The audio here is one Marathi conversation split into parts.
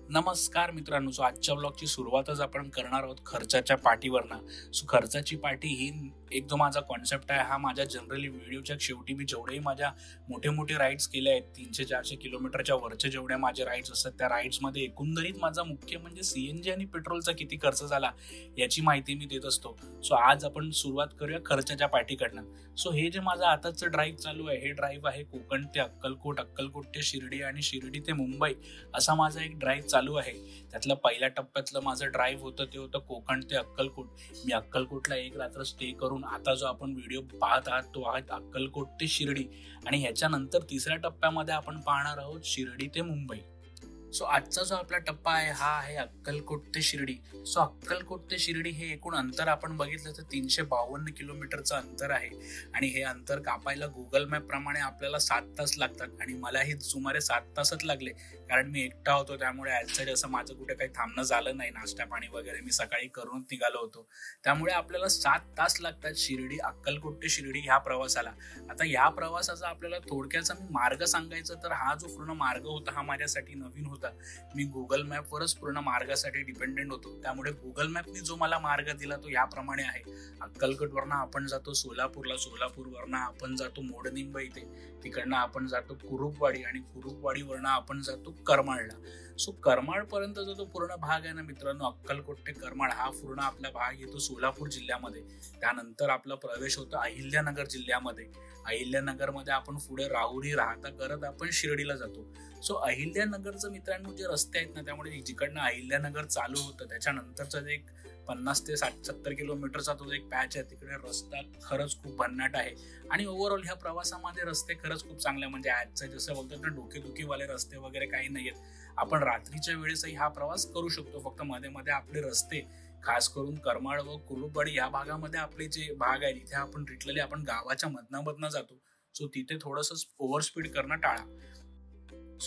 नमस्कार मित्रांनो. आजच्या ब्लॉगची सुरुवातच आपण करणार आहोत खर्चाच्या पाटीवरनं. खर्चाची पाटी ही एक जो माझा कॉन्सेप्ट आहे, हा माझ्या जनरली व्हिडिओच्या शेवटी मी जेवढेही माझ्या मोठे राईड्स केले आहेत, 300-400 किलोमीटरच्या वरचे जेवढे माझे राईड्स असतात, त्या राईड्समध्ये एकंदरीत माझा मुख्य म्हणजे सीएनजी आणि पेट्रोलचा किती खर्च झाला याची माहिती मी देत असतो. आज आपण सुरुवात करूया खर्चाच्या पाटीकडनं. हे जे माझं आताचं ड्राईव्ह चालू आहे, हे ड्राईव्ह आहे कोकण ते अक्कलकोट, अक्कलकोट ते शिर्डी आणि शिर्डी ते मुंबई असा माझा एक ड्राईव्ह चालू आहे. त्यातलं पहिल्या टप्प्यातलं माझं ड्राईव्ह होतं ते होतं कोकण ते अक्कलकोट. मी अक्कलकोटला एक रात्र स्टे करून आता जो आपण व्हिडिओ पाहत आहात तो आहे अक्कलकोट ते शिर्डी, आणि ह्याच्यानंतर तिसऱ्या टप्प्यामध्ये आपण पाहणार आहोत शिर्डी ते मुंबई. आजचा जो आपला टप्पा आहे हा आहे अक्कलकोट ते शिर्डी. अक्कलकोट ते शिर्डी हे एकूण अंतर आपण बघितलं तर 352 किलोमीटरचं अंतर आहे, आणि हे अंतर कापायला गुगल मॅप प्रमाणे आपल्याला 7 तास लागतात, आणि मलाही सुमारे 7 तासच लागले, कारण मी एकटा होतो. त्यामुळे ॲज असं माझं कुठे काही थांबणं झालं नाही. नाश्ता पाणी वगैरे मी सकाळी करूनच निघालो होतो. त्यामुळे आपल्याला 7 तास लागतात अक्कलकोट ते शिर्डी ह्या प्रवासाला. आता या प्रवासाचा आपल्याला थोडक्याचा मी मार्ग सांगायचं तर हा जो पूर्ण मार्ग होता हा माझ्यासाठी नवीन होता. मी गुगल मॅपवरच पूर्ण मार्गासाठी डिपेंडेंट होतो. त्यामुळे गुगल मॅपनी जो मला मार्ग दिला तो याप्रमाणे आहे. अक्कलकोटवरनं आपण जातो सोलापूरला, सोलापूरवरनं आपण जातो मोडनिंब इथे, तिकडनं आपण जातो कुरुपवाडी, आणि कुरुपवाडीवरनं आपण जातो करमाळला. करमाळ पर्यंतचा जो पूर्ण भाग आहे ना मित्रांनो, अक्कलकोट ते करमाळ हा पूर्ण आपला भाग येतो सोलापूर जिल्ह्यामध्ये. त्यानंतर आपला प्रवेश होतो अहिल्यानगर जिल्ह्यामध्ये. अहिल्यानगरमध्ये आपण पुढे राहुरी राहता करत आपण शिर्डीला जातो. अहिल्यानगरचं मित्रांनो जे रस्ते आहेत ना, त्यामुळे जिकडनं अहिल्यानगर चालू होतं त्याच्यानंतरचा जे एक 50 ते 70 किलोमीटरचा तो एक पॅच आहे, तिकडे रस्ता खरंच खूप भन्नाट आहे. आणि ओव्हरऑल ह्या प्रवासामध्ये रस्ते खरंच खूप चांगले, म्हणजे आजचं जसं बोलतात ना डोकेदुखीवाले रस्ते वगैरे काही नाहीयेत. आपण रात्रीच्या वेळेसही हा प्रवास करू शकतो. फक्त मध्ये मध्ये आपले रस्ते खास करून करमाळ व कुरुपवाडी या भागामध्ये आपले जे भाग आहे तिथे आपण लिटरली आपण गावाच्या मधनं जातो. तिथे थोडंसं ओव्हर स्पीड करणं टाळा.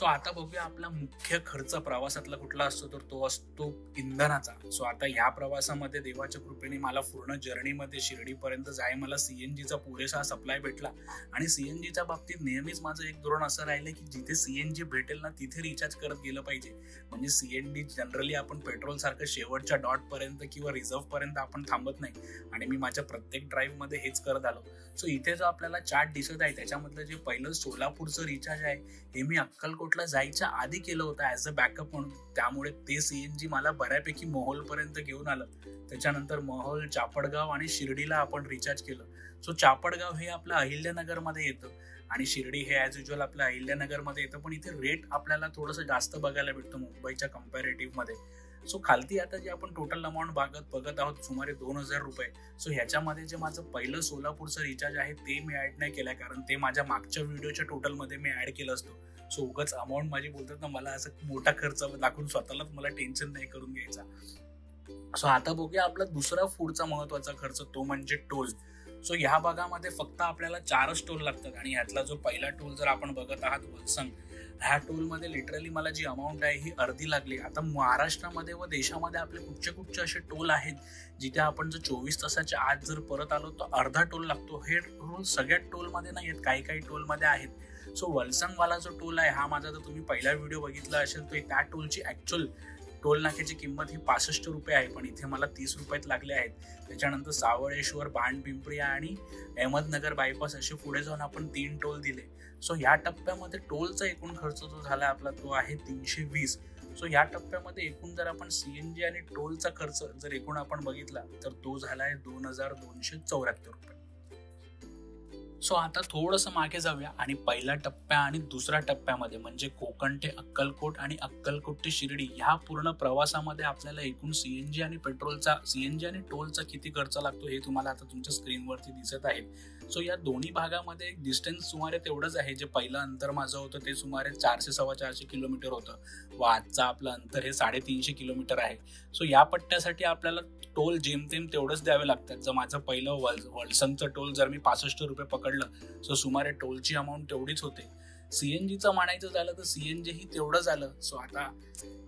आता बघूया आपला मुख्य खर्च प्रवासातला कुठला असतो, तर तो असतो इंधनाचा. आता या प्रवासामध्ये देवाच्या कृपेने मला पूर्ण जर्नीमध्ये शिर्डीपर्यंत मला सीएनजीचा पुरेसा सप्लाय भेटला. आणि सीएनजीच्या बाबतीत नेहमीच माझं एक धोरण असं राहिलं की जिथे सीएनजी भेटेल ना तिथे रिचार्ज करत गेलं पाहिजे. म्हणजे सीएनजी जनरली आपण पेट्रोल सारखं शेवटच्या डॉट पर्यंत किंवा रिझर्व्ह पर्यंत आपण थांबत नाही, आणि मी माझ्या प्रत्येक ड्राईव्ह मध्ये हेच करत आलो. इथे जो आपल्याला चार्ट दिसत आहे त्याच्यामधलं जे पहिलं सोलापूरचं रिचार्ज आहे हे मी अक्कलकोटला जायच्या आधी केलं होतं ऍज अ बॅकअप म्हणून. त्यामुळे ते सीएनजी मला बऱ्यापैकी मोहोल पर्यंत घेऊन आलं. त्याच्यानंतर मोहोल, चापडगाव आणि शिर्डीला आपण रिचार्ज केलं. चापडगाव हे आपलं अहिल्यानगरमध्ये येतं, आणि शिर्डी हे ऍज युज्युअल आपल्या अहिल्यानगरमध्ये येतं, पण इथे रेट आपल्याला थोडंसं जास्त बघायला भेटतं मुंबईच्या कम्पॅरेटिव्ह मध्ये. खालती आता जे आपण टोटल अमाऊंट बघत आहोत सुमारे 2000 रुपये. ह्याच्यामध्ये जे माझं पहिलं सोलापूरचं रिचार्ज आहे ते मी ऍड नाही केलंय, कारण ते माझ्या मागच्या व्हिडिओच्या टोटल मध्ये मी ऍड केलं असतो. उगाच अमाऊंट माझी बोलतात ना, मला असं मोठा खर्च दाखवून स्वतःलाच मला टेन्शन नाही करून घ्यायचा. आता बघूया आपला दुसरा पुढचा महत्वाचा खर्च, तो म्हणजे टोल. ह्या भागामध्ये फक्त आपल्याला 4च टोल लागतात, आणि यातला जो पहिला टोल जर आपण बघत आहात वलसंग, ह्या टोल मध्ये लिटरली मला जी अमाऊंट आहे ही अर्धी लागली. आता महाराष्ट्रामध्ये व देशामध्ये आपले कुठचे असे टोल आहेत जिथे आपण जर 24 तासाच्या आत जर परत आलो तर अर्धा टोल लागतो. हे टोल सगळ्यात टोल मध्ये नाही आहेत, काही टोल मध्ये आहेत. वलसंग वाला जो टोल आहे हा माझा, जर तुम्ही पहिला व्हिडिओ बघितला असेल तर त्या टोलची ऍक्च्युअल टोल नाक्याची किंमत ही 65 रुपये आहे, पण इथे मला 30 रुपयात लागले आहेत. त्याच्यानंतर सावळेश्वर, बाणपिंपरी आणि अहमदनगर बायपास असे पुढे जाऊन आपण 3 टोल दिले. या टप्प्यामध्ये टोलचा एकूण खर्च जो झाला आपला तो आहे 320. या टप्प्यामध्ये एकूण जर आपण सीएनजी आणि टोलचा खर्च जर एकूण आपण बघितला तर तो झाला आहे 2274 रुपये. आता थोडंसं मागे जाऊया, आणि पहिला टप्प्या आणि दुसऱ्या टप्प्यामध्ये म्हणजे कोकण ते अक्कलकोट आणि अक्कलकोट ते शिर्डी ह्या पूर्ण प्रवासामध्ये आपल्याला एकूण सीएनजी आणि टोलचा किती खर्च लागतो हे तुम्हाला आता तुमच्या स्क्रीनवरती दिसत आहे. या दोन्ही भागामध्ये डिस्टन्स सुमारे तेवढंच आहे. जे पहिलं अंतर माझं होतं ते सुमारे 400-450 किलोमीटर होतं, व आजचं आपलं अंतर हे 350 किलोमीटर आहे. या पट्ट्यासाठी आपल्याला टोल जेमतेम तेवढंच द्यावे लागतात. जर माझं पहिलं वलसंगचं टोल जर मी 65 रुपये पकडलं सुमारे टोलची अमाऊंट तेवढीच होते. सीएनजीचं म्हणायचं झालं तर सीएनजी ही तेवढं झालं. आता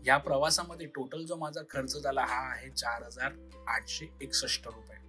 या प्रवासामध्ये टोटल जो माझा खर्च झाला हा आहे 4861 रुपये.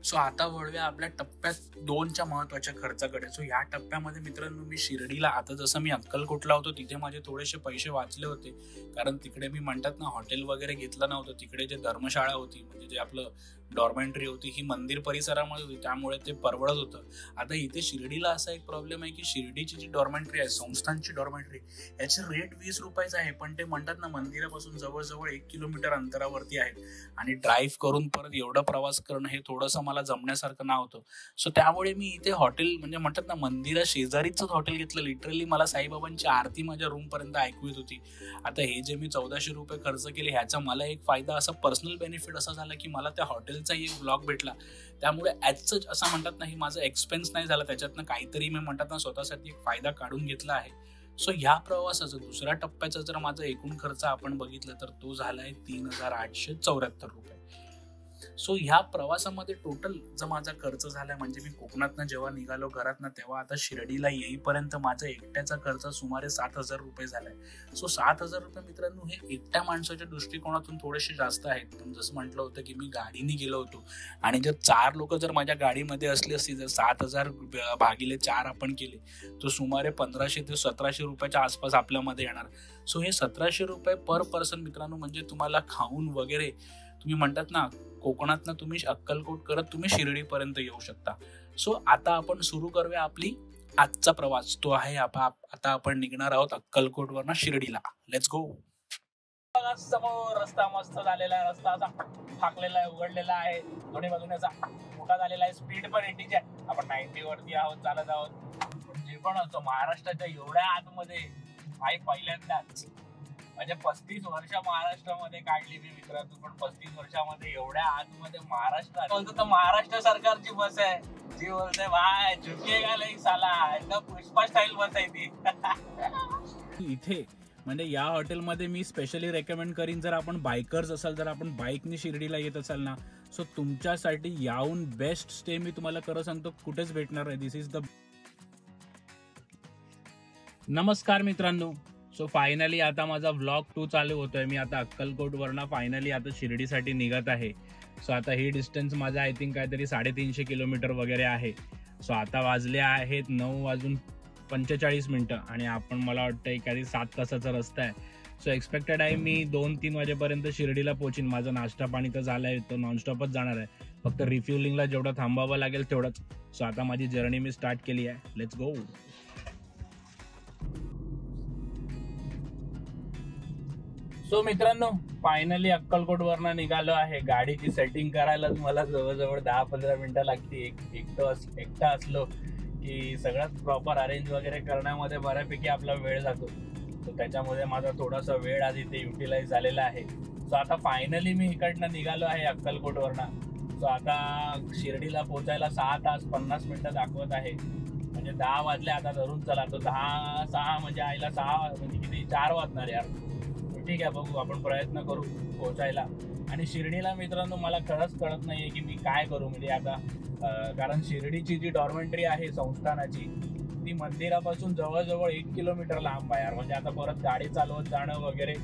सो आता वळूया आपल्या टप्प्यात 2च्या महत्वाच्या खर्चाकडे. सो या टप्प्यामध्ये मित्रांनो मी शिर्डीला, आता जसं मी अक्कलकोटला होतो तिथे माझे थोडेसे पैसे वाचले होते, कारण तिकडे मी म्हणतात ना हॉटेल वगैरे घेतलं नव्हतं. तिकडे जे धर्मशाळा होती, म्हणजे जे आपलं डॉर्मेंटरी होती, ही मंदिर परिसरामध्ये होती, त्यामुळे ते परवडत होतं. आता इथे शिर्डीला असा एक प्रॉब्लेम आहे की शिर्डीची जी डॉर्मेंटरी आहे, संस्थांची डॉर्मेंटरी, याचे रेट 20 रुपयाचं आहे, पण ते म्हणतात ना मंदिरापासून जवळजवळ 1 किलोमीटर अंतरावरती आहेत आणि ड्राईव्ह करून परत एवढा प्रवास करणं हे थोडंसं मला जमण्यासारखं नव्हतं. सो त्यामुळे मी इथे हॉटेल, म्हणजे म्हणतात ना मंदिरा शेजारीच हॉटेल घेतलं. लिटरली मला साईबाबांची आरती माझ्या रूम पर्यंत ऐकू येत होती. आता हे जे मी 1400 रुपये खर्च केले, ह्याचा मला एक फायदा, असा पर्सनल बेनिफिट असा झाला की मला त्या हॉटेलचा एक ब्लॉग भेटला. त्यामुळे ॲज असं म्हणतात ना, ही माझा एक्सपेन्स नाही झाला, त्याच्यातनं काहीतरी मी म्हणतात ना स्वतःसाठी एक फायदा काढून घेतला आहे. सो ह्या प्रवासाचा दुसऱ्या टप्प्याचा जर माझा एकूण खर्च आपण बघितला तर तो झालाय 3874 रुपये. सो ह्या प्रवासामध्ये टोटल जो माझा खर्च झालाय, म्हणजे मी कोकणातनं जेव्हा निघालो घरातनं, तेव्हा आता शिर्डीला येईपर्यंत माझा एकट्याचा खर्च सुमारे 7000 रुपये झालाय. सो 7000 रुपये मित्रांनो हे एकट्या माणसाच्या दृष्टिकोनातून थोडेसे जास्त आहेत, पण जसं म्हटलं होतं की मी गाडीने गेलो होतो आणि जर 4 लोक जर माझ्या गाडीमध्ये असली असती, जर 7000 भागिले 4 आपण केले तर सुमारे 1500 ते 1700 रुपयाच्या आसपास आपल्यामध्ये येणार. सो हे 1700 रुपये पर पर्सन मित्रांनो, म्हणजे तुम्हाला खाऊन वगैरे तुम्ही म्हणतात ना कोकणातनं तुम्ही अक्कलकोट करत तुम्ही शिर्डीपर्यंत येऊ शकता. सो आता आपण सुरू करूया आपली आजचा प्रवास. तो आहे आता आपण निघणार आहोत अक्कलकोटवरनं शिर्डीला. Let's go. समोर रस्ता मस्त झालेला आहे, रस्ता असा फाकलेला आहे, उघडलेला आहे, दोन्ही बाजूने असा मोठा झालेला आहे. स्पीड पण 80 आहे, आपण 90 वरती आहोत, चालत आहोत. जे पण असतो महाराष्ट्राच्या एवढ्या आतमध्ये पहिल्यांदाच, म्हणजे 35 वर्ष महाराष्ट्रामध्ये काढली मी मित्रांनो, पण 35 वर्षामध्ये एवढ्या आतमध्ये महाराष्ट्रात बोलतो तर महाराष्ट्र सरकारची बस आहे, जी बोलते भाई झुकेगा नहीं साला, एकदम पुष्पा स्टाईल बस आहे ती. इथे म्हणजे या हॉटेलमध्ये मी स्पेशली रेकमेंड करीन, जर आपण बायकर्स असाल, जर आपण बाईकनी शिर्डीला येत असाल ना, सो तुमच्यासाठी याहून बेस्ट स्टे मी तुम्हाला खरं सांगतो कुठेच भेटणार आहे. दिस इज द. नमस्कार मित्रांनो. सो फायनली आता माझा व्लॉग 2 चालू होतोय. मी आता अक्कलकोटवरनं फायनली आता शिर्डीसाठी निघत आहे. सो आता ही डिस्टन्स माझा आय थिंक काहीतरी 350 किलोमीटर वगैरे आहे. सो आता वाजले आहेत 9:45 आणि आपण मला वाटतं एखादी 7 तासाचा रस्ता आहे. सो एक्सपेक्टेड आहे मी 2-3 वाजेपर्यंत शिर्डीला पोहोचीन. माझा नाश्ता पाणी तर झाला आहे, तो नॉनस्टॉपच जाणार आहे, फक्त रिफ्युलिंगला जेवढं थांबावं लागेल तेवढंच. सो आता माझी जर्नी मी स्टार्ट केली आहे. Let's go. सो मित्रांनो फायनली अक्कलकोटवरनं निघालो आहे. गाडीची सेटिंग करायलाच मला जवळजवळ 10-15 मिनिटं लागते. एकटा असलो की सगळ्यात प्रॉपर अरेंज वगैरे करण्यामध्ये बऱ्यापैकी आपला वेळ जातो. सो त्याच्यामध्ये माझा थोडासा वेळ आज इथे युटिलाइज झालेला आहे. सो आता फायनली मी इकडनं निघालो आहे अक्कलकोटवरनं. सो आता शिर्डीला पोहोचायला 6 तास 50 मिनिटं दाखवत आहे, म्हणजे 10 वाजले आता धरून चला. तो 6 म्हणजे आईला 6 म्हणजे किती 4 वाजणार यार. ठीक आहे, बघू, आपण प्रयत्न करू पोहोचायला. आणि शिर्डीला मित्रांनो मला खरंच कळत नाहीये की मी काय करू. म्हणजे आता कारण शिर्डीची जी डॉर्मेंटरी आहे संस्थानाची, ती मंदिरापासून जवळजवळ 1 किलोमीटर लांब आहे यार. म्हणजे आता परत गाडी चालवत जाणं वगैरे,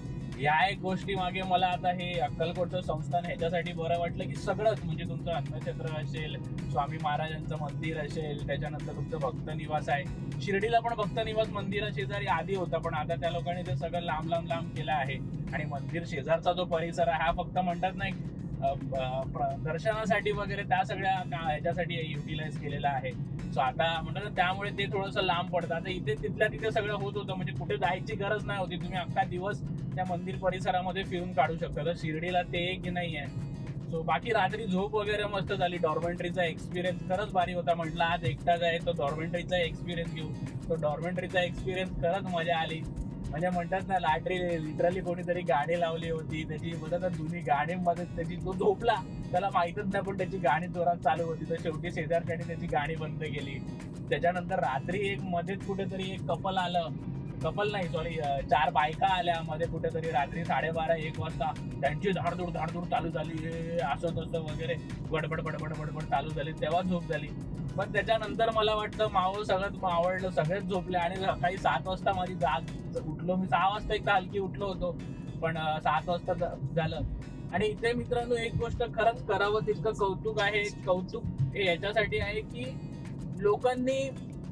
या एक गोष्टी मागे मला आता हे अक्कलकोटचं संस्थान ह्याच्यासाठी बरं वाटलं की सगळंच, म्हणजे तुमचं अन्नक्षेत्र असेल, स्वामी महाराजांचं मंदिर असेल, त्याच्यानंतर तुमचं भक्त निवास आहे. शिर्डीला पण भक्त निवास मंदिरा शेजारी आधी होता, पण आता त्या लोकांनी ते सगळं लांब केलं आहे. आणि मंदिर शेजारचा जो परिसर आहे हा फक्त म्हणतात ना दर्शनासाठी वगैरे त्या सगळ्या ह्याच्यासाठी युटिलाइज केलेला आहे. सो आता म्हणतात त्यामुळे ते थोडंसं लांब पडतं. आता इथे तिथल्या तिथे सगळं होत होतं, म्हणजे कुठे जायची गरज नाही होती. तुम्ही अख्खा दिवस त्या मंदिर परिसरामध्ये फिरून काढू शकता. तर शिर्डीला ते एक नाही आहे. सो बाकी रात्री झोप वगैरे मस्त झाली. डॉर्मेंटरीचा एक्सपिरियन्स खरंच भारी होता. म्हटलं आज एकटाच आहे तो डॉर्मेंटरीचा एक्सपिरियन्स घेऊ. तो डॉर्मेंटरीचा एक्सपिरियन्स खरंच मजा आली. म्हणजे म्हणतात ना लिटरली कोणीतरी गाणी लावली होती त्याची, बोलतात जुनी गाणीमध्ये त्याची, तो झोपला, त्याला माहीतच नाही, पण त्याची गाणी जोरात चालू होती. तर शेवटी शेजारच्याने त्याची गाणी बंद केली. त्याच्यानंतर रात्री एक मध्येच कुठेतरी एक कपल आलं, कपल नाही सॉरी 4 बायका आल्या मध्ये कुठेतरी रात्री 12:30-1 वाजता. त्यांची धाडधूड चालू झाली, असं तसं वगैरे बडबड चालू झाली. तेव्हा झोप झाली. पण त्याच्यानंतर मला वाटतं सगळं आवडलं, सगळेच झोपले. आणि सकाळी 7 वाजता माझी जाग उठलो मी. 6 वाजता एकदा हलकी उठलो होतो, पण 7 वाजता झालं. आणि इथे मित्रांनो एक गोष्ट खरंच करावं तितकं कौतुक आहे. कौतुक हे याच्यासाठी आहे की लोकांनी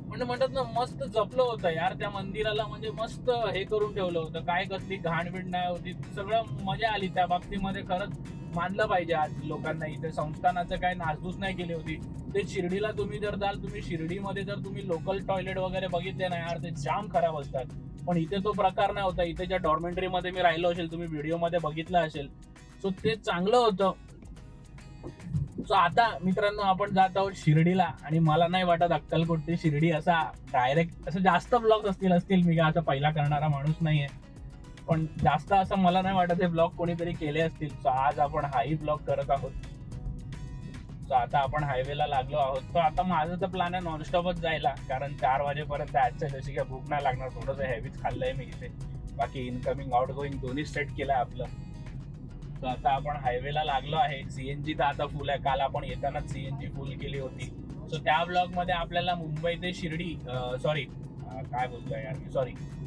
म्हणजे म्हणतात ना मस्त जपलं होतं यार त्या मंदिराला, म्हणजे मस्त हे करून ठेवलं होतं. काय कसली घाणबिण नाही होती, सगळं मजा आली त्या बाबतीमध्ये. खरंच मानलं पाहिजे आज लोकांना. इथे संस्थानाचं काय नासधूस नाही केली होती. ते शिर्डीला तुम्ही जर जाल, तुम्ही शिर्डीमध्ये जर तुम्ही लोकल टॉयलेट वगैरे बघितले ना यार, ते जाम खराब असतात. पण इथे तो प्रकार नाही होता. इथे ज्या डॉर्मेंटरी मध्ये मी राहिलो असेल, तुम्ही व्हिडिओ मध्ये बघितलं असेल, सो ते चांगलं होतं. सो आता मित्रांनो आपण जात आहोत शिर्डीला. आणि मला नाही वाटत अक्कलकोट ते शिर्डी असा डायरेक्ट असं जास्त ब्लॉग्स असतील मी काय असा पहिला करणारा माणूस नाहीये, पण जास्त असं मला नाही वाटत हे ब्लॉग कोणीतरी केले असतील. सो आज आपण हाही ब्लॉग करत आहोत. सो आता आपण हायवेला लागलो आहोत. सो आता माझं तर प्लॅन आहे नॉनस्टॉपच जायला, कारण 4 वाजेपर्यंत आजच्या जशी काय भूक नाही लागणार. थोडंसं हेवीच खाल्लंय मी इथे. बाकी इनकमिंग आउट गोईंग दोन्ही सेट केलंय आपलं. तर आता आपण हायवेला लागलो आहे. सीएनजी तर आता फुल आहे. काल आपण येतानाच सीएनजी फुल केली होती. सो त्या ब्लॉग मध्ये आपल्याला मुंबई ते शिर्डी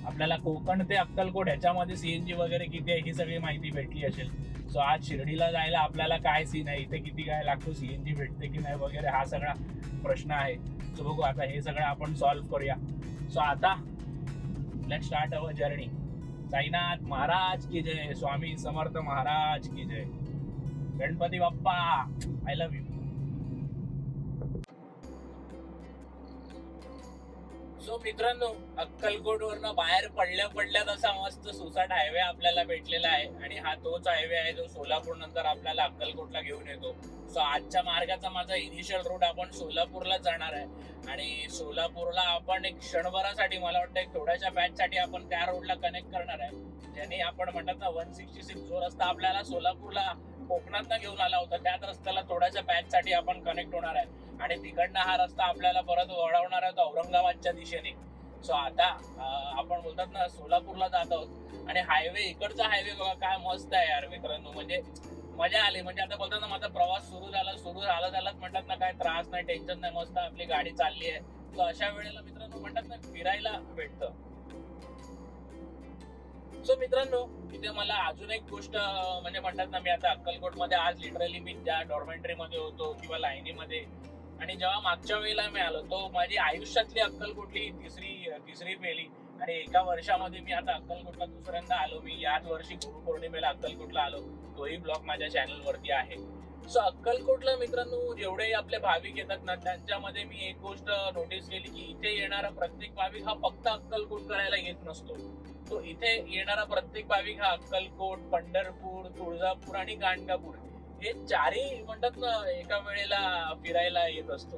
आपल्याला कोकण ते अक्कलकोट ह्याच्यामध्ये सीएनजी वगैरे किती आहे ही सगळी माहिती भेटली असेल. सो आज शिर्डीला जायला आपल्याला काय सीन आहे, इथे किती काय लागतो, सीएनजी भेटते की नाही वगैरे हा सगळा प्रश्न आहे. सो बघू आता हे सगळं आपण सॉल्व्ह करूया. सो आता let's start our journey. Sainath Maharaj की जय, स्वामी समर्थ महाराज की जय, Ganpati Bappa I love you. So मित्रांनो अक्कलकोट वरनं बाहेर पडल्या असा मस्त सुसाट हायवे आपल्याला भेटलेला आहे. आणि हा तोच हायवे आहे जो सोलापूर नंतर आपल्याला अक्कलकोटला घेऊन येतो. सो आजच्या मार्गाचा माझा इनिशियल रूट आपण सोलापूरला जाणार आहे. आणि सोलापूरला आपण एक क्षणभरासाठी मला वाटतं एक थोड्याशा बॅच साठी आपण त्या रोडला कनेक्ट करणार आहे, ज्याने आपण म्हणतात ना 166 जो रस्ता आपल्याला सोलापूरला कोकणात घेऊन आला होता त्याच रस्त्याला थोड्याशा बॅच साठी आपण कनेक्ट होणार आहे. आणि तिकडनं हा रस्ता आपल्याला परत वळवणार आहे औरंगाबादच्या दिशेने. सो आता आपण बोलतात ना सोलापूरला जात आहोत. आणि हायवे इकडचा हायवे बघा काय मस्त आहे यार मित्रांनो, म्हणजे मजा आली. म्हणजे आता बोलतात ना माझा प्रवास सुरू झालाच म्हणतात ना काय त्रास नाही, टेन्शन नाही, मस्त आपली गाडी चालली आहे. सो अशा वेळेला मित्रांनो म्हणतात ना फिरायला भेटतं. सो मित्रांनो इथे मला अजून एक गोष्ट म्हणजे म्हणतात ना, मी आता अक्कलकोट मध्ये आज लिटरली मी ज्या डॉर्मेंटरी मध्ये होतो किंवा लाईनीमध्ये, आणि जेव्हा मागच्या वेळेला मी आलो तो माझी आयुष्यातली अक्कलकोटली तिसरी फेली. आणि एका वर्षामध्ये मी आता अक्कलकोटला दुसऱ्यांदा आलो. मी याच वर्षी गुरुपौर्णिमेला अक्कलकोटला आलो. तोही ब्लॉग माझ्या चॅनल वरती आहे. सो अक्कलकोटला मित्रांनो जेवढे आपले भाविक येतात ना त्यांच्यामध्ये मी एक गोष्ट नोटीस केली की इथे येणारा प्रत्येक भाविक हा फक्त अक्कलकोट करायला येत नसतो. तो इथे येणारा प्रत्येक भाविक हा अक्कलकोट, पंढरपूर, तुळजापूर आणि गाणगापूर हे चारही म्हणतात ना एका वेळेला फिरायला येत असतो.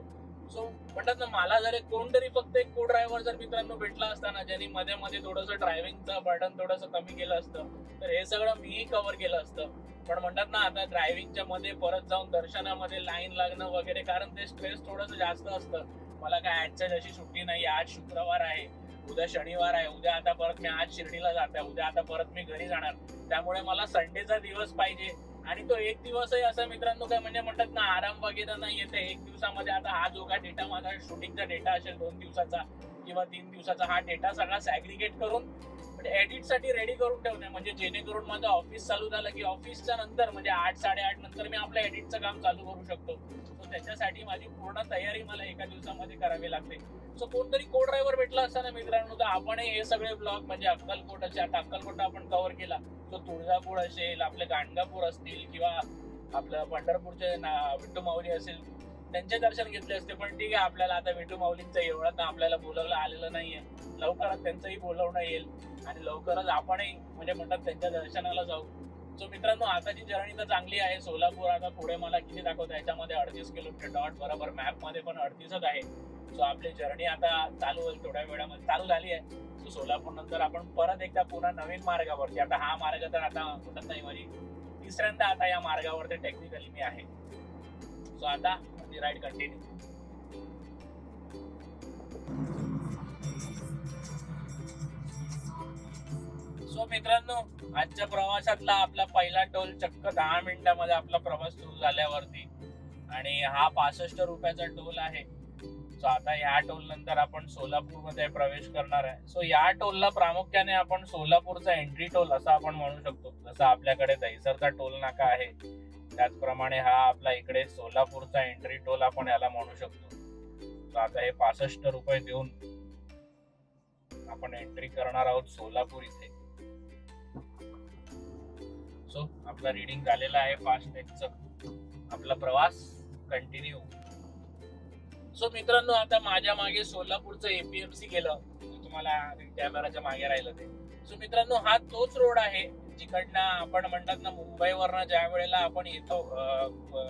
सो म्हणतात ना मला जर कोणतरी फक्त एक को ड्रायव्हर जर मित्रांनो भेटला असता ना, ज्यांनी मध्ये मध्ये थोडंसं ड्रायव्हिंगचं बर्डन थोडंसं कमी केलं असतं तर हे सगळं मीही कव्हर केलं असतं. पण म्हणतात ना आता ड्रायव्हिंगच्या मध्ये परत जाऊन दर्शनामध्ये लाईन लागणं वगैरे, कारण ते स्ट्रेस थोडंसं जास्त असतं. मला काय आजच्या जशी सुट्टी नाही, आज शुक्रवार आहे, उद्या शनिवार आहे, उद्या आता परत मी आज शिर्डीला जाते, उद्या आता परत मी घरी जाणार. त्यामुळे मला संडेचा दिवस पाहिजे. आणि तो एक दिवसही असं मित्रांनो काय म्हणजे म्हणतात ना आराम वगैरे नाही येते एक दिवसामध्ये. आता हा जो काय डेटा माझा शूटिंगचा डेटा असेल 2 दिवसाचा किंवा 3 दिवसाचा, हा डेटा सगळा सॅग्रिगेट करून एडिट साठी रेडी करून ठेवणे, म्हणजे जेणेकरून माझं ऑफिस चालू झालं की ऑफिसच्या नंतर म्हणजे 8-8:30 नंतर मी आपल्या एडिटचं काम चालू करू शकतो. सो त्याच्यासाठी माझी पूर्ण तयारी मला एका दिवसामध्ये करावी लागते. सो कोणतरी को ड्रायव्हर भेटला असताना मित्रांनो तर आपण हे सगळे ब्लॉग म्हणजे अक्कलकोट असे, आता अक्कलकोट आपण कव्हर केला, तो तुळजापूर असेल, आपले गाणगापूर असतील किंवा आपलं पंढरपूरचे विठू माऊली असेल त्यांचे दर्शन घेतले असते. पण ठीक आहे, आपल्याला आता विठू माऊलींचं एवढं तर आपल्याला बोलवलं आलेलं नाहीये. लवकरच त्यांचंही बोलवणं येईल आणि लवकरच आपणही म्हणजे म्हणतात त्यांच्या दर्शनाला जाऊ. सो मित्रांनो आताची जर्नी तर चांगली आहे. सोलापूर आता पुढे मला किती दाखवतं याच्यामध्ये 38 किलोमीटर डॉट बरोबर मॅप मध्ये पण 38च आहे. सो आपली जर्नी आता चालू होईल, थोड्या वेळामध्ये चालू झाली आहे. सो सोलापूर नंतर आपण परत एकदा पुन्हा नवीन मार्गावरती, आता हा मार्ग तर आता कुठं नाही माझी तिसऱ्यांदा आता या मार्गावरती टेक्निकली मी आहे. सो आता ती राईड कंटिन्यू. सो मित्रांनो आजच्या प्रवासातला आपला पहिला टोल चक्क 10 मिनिटांमध्ये आपला प्रवास सुरू झाल्यावरती, आणि हा 65 रुपयाचा टोल आहे. सो आता या टोल नंतर आपण सोलापूर मध्ये प्रवेश करणार आहे. सो या टोलला प्रामुख्याने आपण सोलापूरचा एंट्री टोल असं आपण म्हणू शकतो. जसं आपल्याकडे दहिसरचा टोल नाका आहे त्याचप्रमाणे हा आपला इकडे सोलापूरचा एंट्री टोल आपण याला म्हणू शकतो. सो आता हे 65 रुपये देऊन आपण एंट्री करणार आहोत सोलापूर इथे. सो आपला रीडिंग झालेला आहे फास्टॅगचं. आपला प्रवास कंटिन्यू. सो मित्रांनो आता माझ्या मागे सोलापूरचं एपीएमसी गेलं, तुम्हाला कॅमेराच्या मागे राहिलं ते. सो मित्रांनो हा तोच रोड आहे जिकडनं आपण म्हणतात ना मुंबईवरनं ज्या वेळेला आपण येतो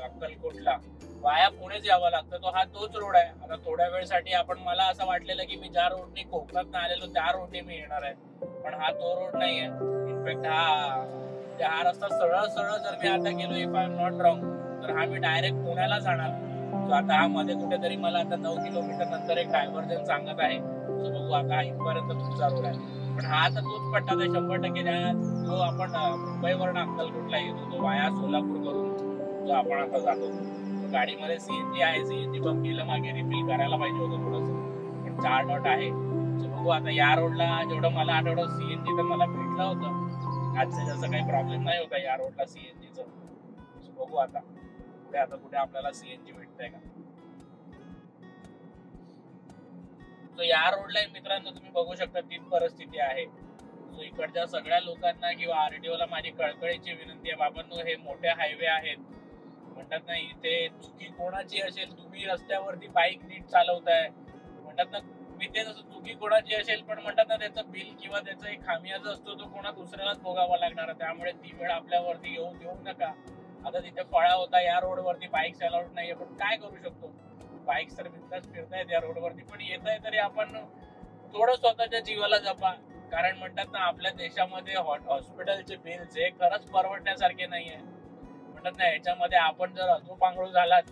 अक्कलकोटला वाया पुणेच यावं लागतं, तो हा तोच रोड आहे. आता थोड्या वेळसाठी आपण मला असं वाटलेलं की मी ज्या रोडने कोकणात आलेलो त्या रोडने मी येणार आहे, पण हा तो रोड नाहीये. इनफॅक्ट हा रस्ता सरळ सरळ जर मी आता गेलो if I am not wrong तर हा मी डायरेक्ट पुण्याला जाणार. सो आता हा मध्ये कुठेतरी मला आता 9 किलोमीटर नंतर एक डायव्हर्जन सांगत आहे. सो बघू आता हा इथपर्यंत तुमचा रोड आहे, पण हा आता तोच पट्टा आहे 100%. जो आपण मुंबईवरून अक्कलकोटला येतो तो वाया सोलापूर करून जो आपण आता जातो. गाडीमध्ये सीएनजी आहे, सीएनजी पंप केलं मागे रिफिल करायला पाहिजे होतं थोडंसं, पण 4 डॉट आहे. सो बघू आता या रोडला जेवढं मला आठवतं सीएनजी तर मला भेटलं होतं. आजचं जसं काही प्रॉब्लेम नाही होता या रोडला सीएनजीचं. सो बघू आता कुठे आपल्याला सीएनजी भेटतंय का. सो या रोडला मित्रांनो तुम्ही बघू शकता तीच परिस्थिती आहे. सो इकडच्या सगळ्या लोकांना किंवा आरटीओ ला माझी कळकळीची विनंती आहे, बाबांनो हे मोठे हायवे आहेत, म्हणतात ना इथे चुकी कोणाची असेल, तुम्ही रस्त्यावरती बाईक नीट चालवताय म्हणतात ना, मी ते जसं चुकी कोणाची असेल पण म्हणतात ना त्याचं बिल किंवा त्याचं एक खामियाजा असतो तो कोणा दुसऱ्यालाच भोगावा लागणार. त्यामुळे ती वेळ आपल्यावरती येऊ देऊ नका. आता तिथे फळा होता या रोडवरती बाईक्स अलाउड नाहीये, पण काय करू शकतो, बाईक्स तर बिंदास फिरतायत या रोडवरती, पण येत आहे तरी आपण थोडं स्वतःच्या जीवाला जपा. कारण म्हणतात ना आपल्या देशामध्ये हॉस्पिटलचे बिल्स हे खरंच परवडण्यासारखे नाहीये. म्हणतात ना याच्यामध्ये आपण जर अजूपांगळू झालात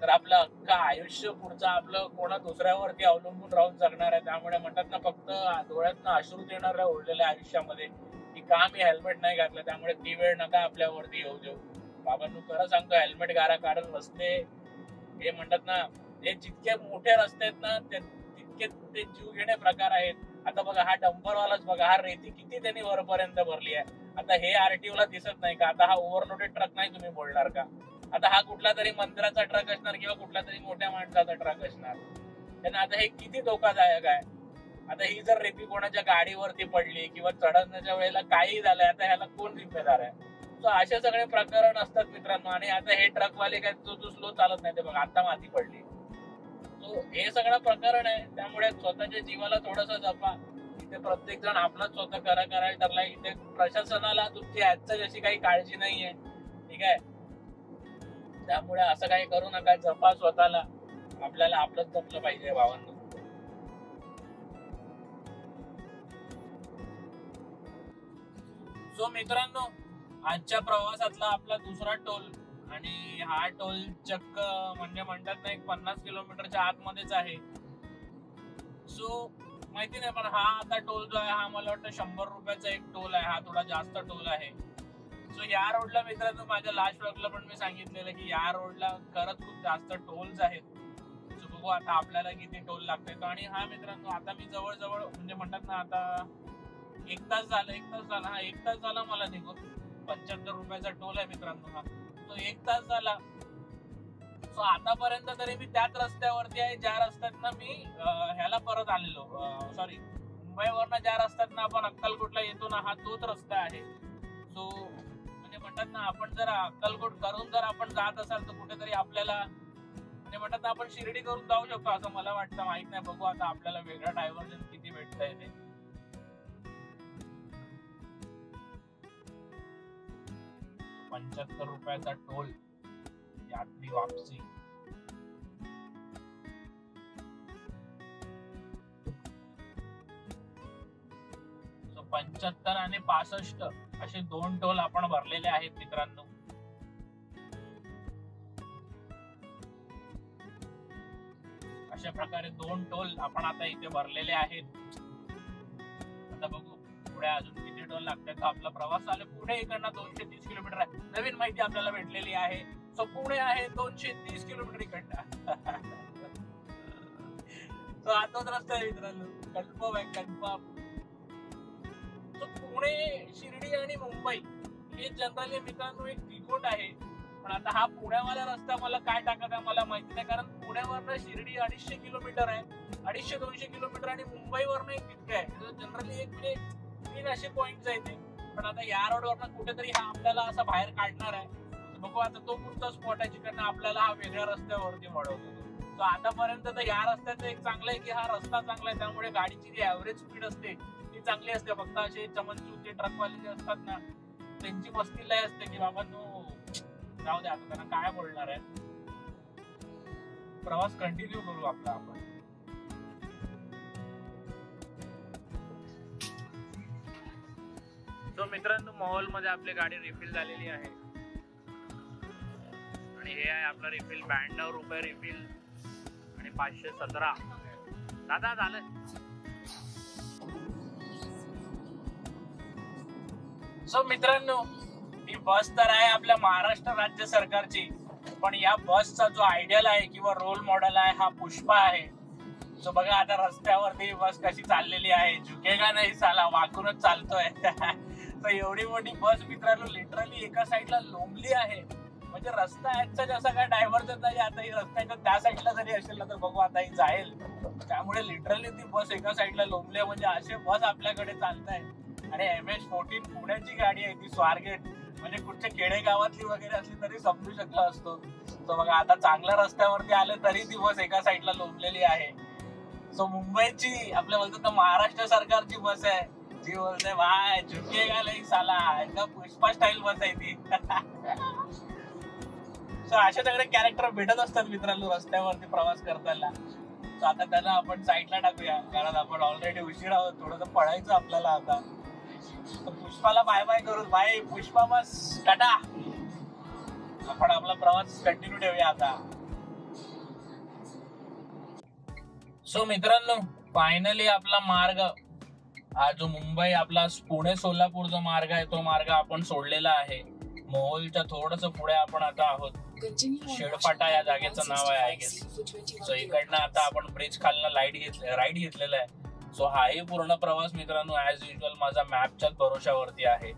तर आपलं अख्खं आयुष्य पुढचं आपलं कोणा दुसऱ्यावरती अवलंबून राहून जगणार आहे. त्यामुळे म्हणतात ना फक्त डोळ्यातनं अश्रू येणाऱ्या उरलेल्या आयुष्यामध्ये की का मी हेल्मेट नाही घातलं, त्यामुळे ती वेळ नका आपल्यावरती येऊ देऊ. बाबांनो खरं सांगतो हेल्मेट घाला, कारण रस्ते हे म्हणतात ना हे जितके मोठे रस्ते आहेत ना तितके ते जीव घेणे प्रकार आहेत. आता बघा हा डंपरवालाच बघा, हा रेती किती त्यांनी वरपर्यंत भरली आहे. आता हे आरटीओ ला दिसत नाही का, आता हा ओव्हरलोडेड ट्रक नाही तुम्ही बोलणार का, आता हा कुठला तरी मंदिराचा ट्रक असणार किंवा कुठला तरी मोठ्या माणसाचा ट्रक असणार. त्यांना आता हे किती धोकादायक आहे. आता ही जर रेती कोणाच्या गाडीवरती पडली किंवा चढवण्याच्या वेळेला काही झालंय, आता ह्याला कोण जिम्मेदार आहे. सो असे सगळे प्रकरण असतात मित्रांनो. आणि आता हे ट्रकवाले काय तो स्लो चालत नाही, ते बघा आता माती पडली. सो हे सगळं प्रकरण आहे. त्यामुळे स्वतःच्या जीवाला थोडस जपा. इथे प्रत्येक जण आपला स्वतः करायला ठरलाय. इथे प्रशासनाला तुमची आजची अशी काही काळजी नाहीये, ठीक आहे. त्यामुळे असं काही करू नका, जपा स्वतःला. आपल्याला आपलंच जपलं पाहिजे भावांनो. सो मित्रांनो आजच्या प्रवासातला आपला दुसरा टोल, आणि हा टोल चक्क म्हणजे म्हणतात ना 50 किलोमीटरच्या आतमध्येच आहे. सो माहिती नाही, पण हा आता टोल जो आहे हा मला वाटतं 100 रुपयाचा एक टोल आहे. हा थोडा जास्त टोल आहे. सो या रोडला मित्रांनो माझ्या लास्ट व्लॉगला पण मी सांगितलेलं की या रोडला खरंच खूप जास्त टोल्स आहेत. सो बघू आता आपल्याला किती टोल लागतात. आणि हा मित्रांनो आता मी जवळजवळ म्हणजे म्हणतात ना आता एक तास झाला मला निघून. 75 रुपयाचा टोल आहे मित्रांनो हा. तो 1 तास झाला. सो आतापर्यंत तरी मी त्याच रस्त्यावरती आहे ज्या रस्त्यात ना मी ह्याला परत आलेलो, सॉरी मुंबईवरनं ज्या रस्त्यात ना आपण अक्कलकोटला येतो ना हा तोच रस्ता आहे. सो म्हणजे म्हणतात ना आपण जर अक्कलकोट करून जर आपण जात असाल तर कुठेतरी आपल्याला म्हणजे म्हणतात ना आपण शिर्डी करून जाऊ शकतो असं मला वाटतं. माहित नाही, बघू आता आपल्याला वेगळं डायव्हर्जन किती भेटतंय ते. 75 रुपयाचा टोल यातली वापसी. सो 75 आणि 65 असे 2 टोल आपण भरलेले आहेत मित्रांनो. अशा प्रकारे 2 टोल आपण आता इथे भरलेले आहेत. आता बघू पुढे अजून किती टोल लागतात. आपला प्रवास झाला पुढे इकडनं 230 किलोमीटर आहे. नवीन माहिती आपल्याला भेटलेली आहे. सो पुणे आहे 230 किलोमीटर इकडनं. तो हातच रस्ता आहे मित्रांनो, कन्फर्म आहे, कन्फर्म. पुणे, शिर्डी आणि मुंबई हे जनरली मित्रांनो एक तिकोट आहे. पण आता हा पुण्यावाला रस्ता मला काय टाकत आहे मला माहिती नाही, कारण पुण्यावरनं शिर्डी 250 किलोमीटर आहे, 250-200 किलोमीटर, आणि मुंबईवरनं एक तितकं आहे. जनरली एक म्हणजे 3 असे पॉइंट आहेत. पण आता या रोडवरनं कुठेतरी हा आपल्याला असा बाहेर काढणार आहे. बघू आता तो कोणता स्पॉट आहे जिकडनं आपल्याला हा वेगळ्या रस्त्यावरती वळवतो. तो आतापर्यंत तर या रस्त्याचं एक चांगलं आहे की हा रस्ता चांगला आहे, त्यामुळे गाडीची जी ऍव्हरेज स्पीड असते ती चांगली असते. फक्त असे चमनचूचे ट्रकवाले जे असतात ना, त्यांची मस्ती लय असते की बाबा तू जाऊ दे, आता त्यांना काय बोलणार आहे. प्रवास कंटिन्यू करू आपला आपण. सो मित्रांनो, मॉल मध्ये आपली गाडी रिफिल झालेली आहे आणि हे आहे आपला रिफिल. 92 रुपये रिफिल आणि 517. दादा झालं. सो मित्रांनो, ही बस तर आहे आपल्या महाराष्ट्र राज्य सरकारची, पण या बसचा जो आयडियल आहे किंवा रोल मॉडेल आहे हा पुष्पा आहे. सो बघा आता रस्त्यावरती बस कशी चाललेली आहे, झुकेगा नाही साला, वाकूनच चालतोय. तर एवढी मोठी बस मित्रांनो लिटरली एका साईडला लोंबली आहे. म्हणजे रस्ता ऍक्च्युअली जसा काय डायव्हर्जन नाही, आता ही रस्त्याच्या त्या साईडला जरी असेल ना तर बघू आता ही जाईल. त्यामुळे लिटरली ती बस एका साईडला लोंबली आहे. म्हणजे असे बस आपल्याकडे चालत आहे. आणि MH14 पुण्याची गाडी आहे, ती स्वारगेट, म्हणजे कुठच्या खेडेगावातली वगैरे असली तरी समजू शकला असतो. तो बघा आता चांगल्या रस्त्यावरती आले तरी ती बस एका साईडला लोंबलेली आहे. सो मुंबईची आपल्या बोलतो महाराष्ट्र सरकारची बस आहे, जी बोलते भाय झुकेगा नाही साला, एकदम पुष्पा स्टाईल बस आहे ती. सो असे सगळे कॅरेक्टर भेटत असतात मित्रांनो रस्त्यावरती प्रवास करताना. सो आता त्यांना आपण साईडला टाकूया, कारण आपण ऑलरेडी उशीर आहोत, थोडंसं पळायचं आपल्याला आता. तर पुष्पाला बाय बाय करू. बाय पुष्पा, बस टाटा. आपण आपला प्रवास कंटिन्यू ठेवूया आता. सो मित्रांनो, फायनली आपला मार्ग हा जो मुंबई आपला पुणे सोलापूर जो मार्ग आहे तो मार्ग आपण सोडलेला आहे. मोहोळच्या थोडस पुढे आपण आता आहोत. शेडफाटा या जागेचं नाव आहे आय गेस. सो इकडनं आता आपण ब्रिज खालनं राईड घेतलेला आहे. सो हाही पूर्ण प्रवास मित्रांनो ऍज युजल माझा मॅपच्याच भरोशावरती आहे.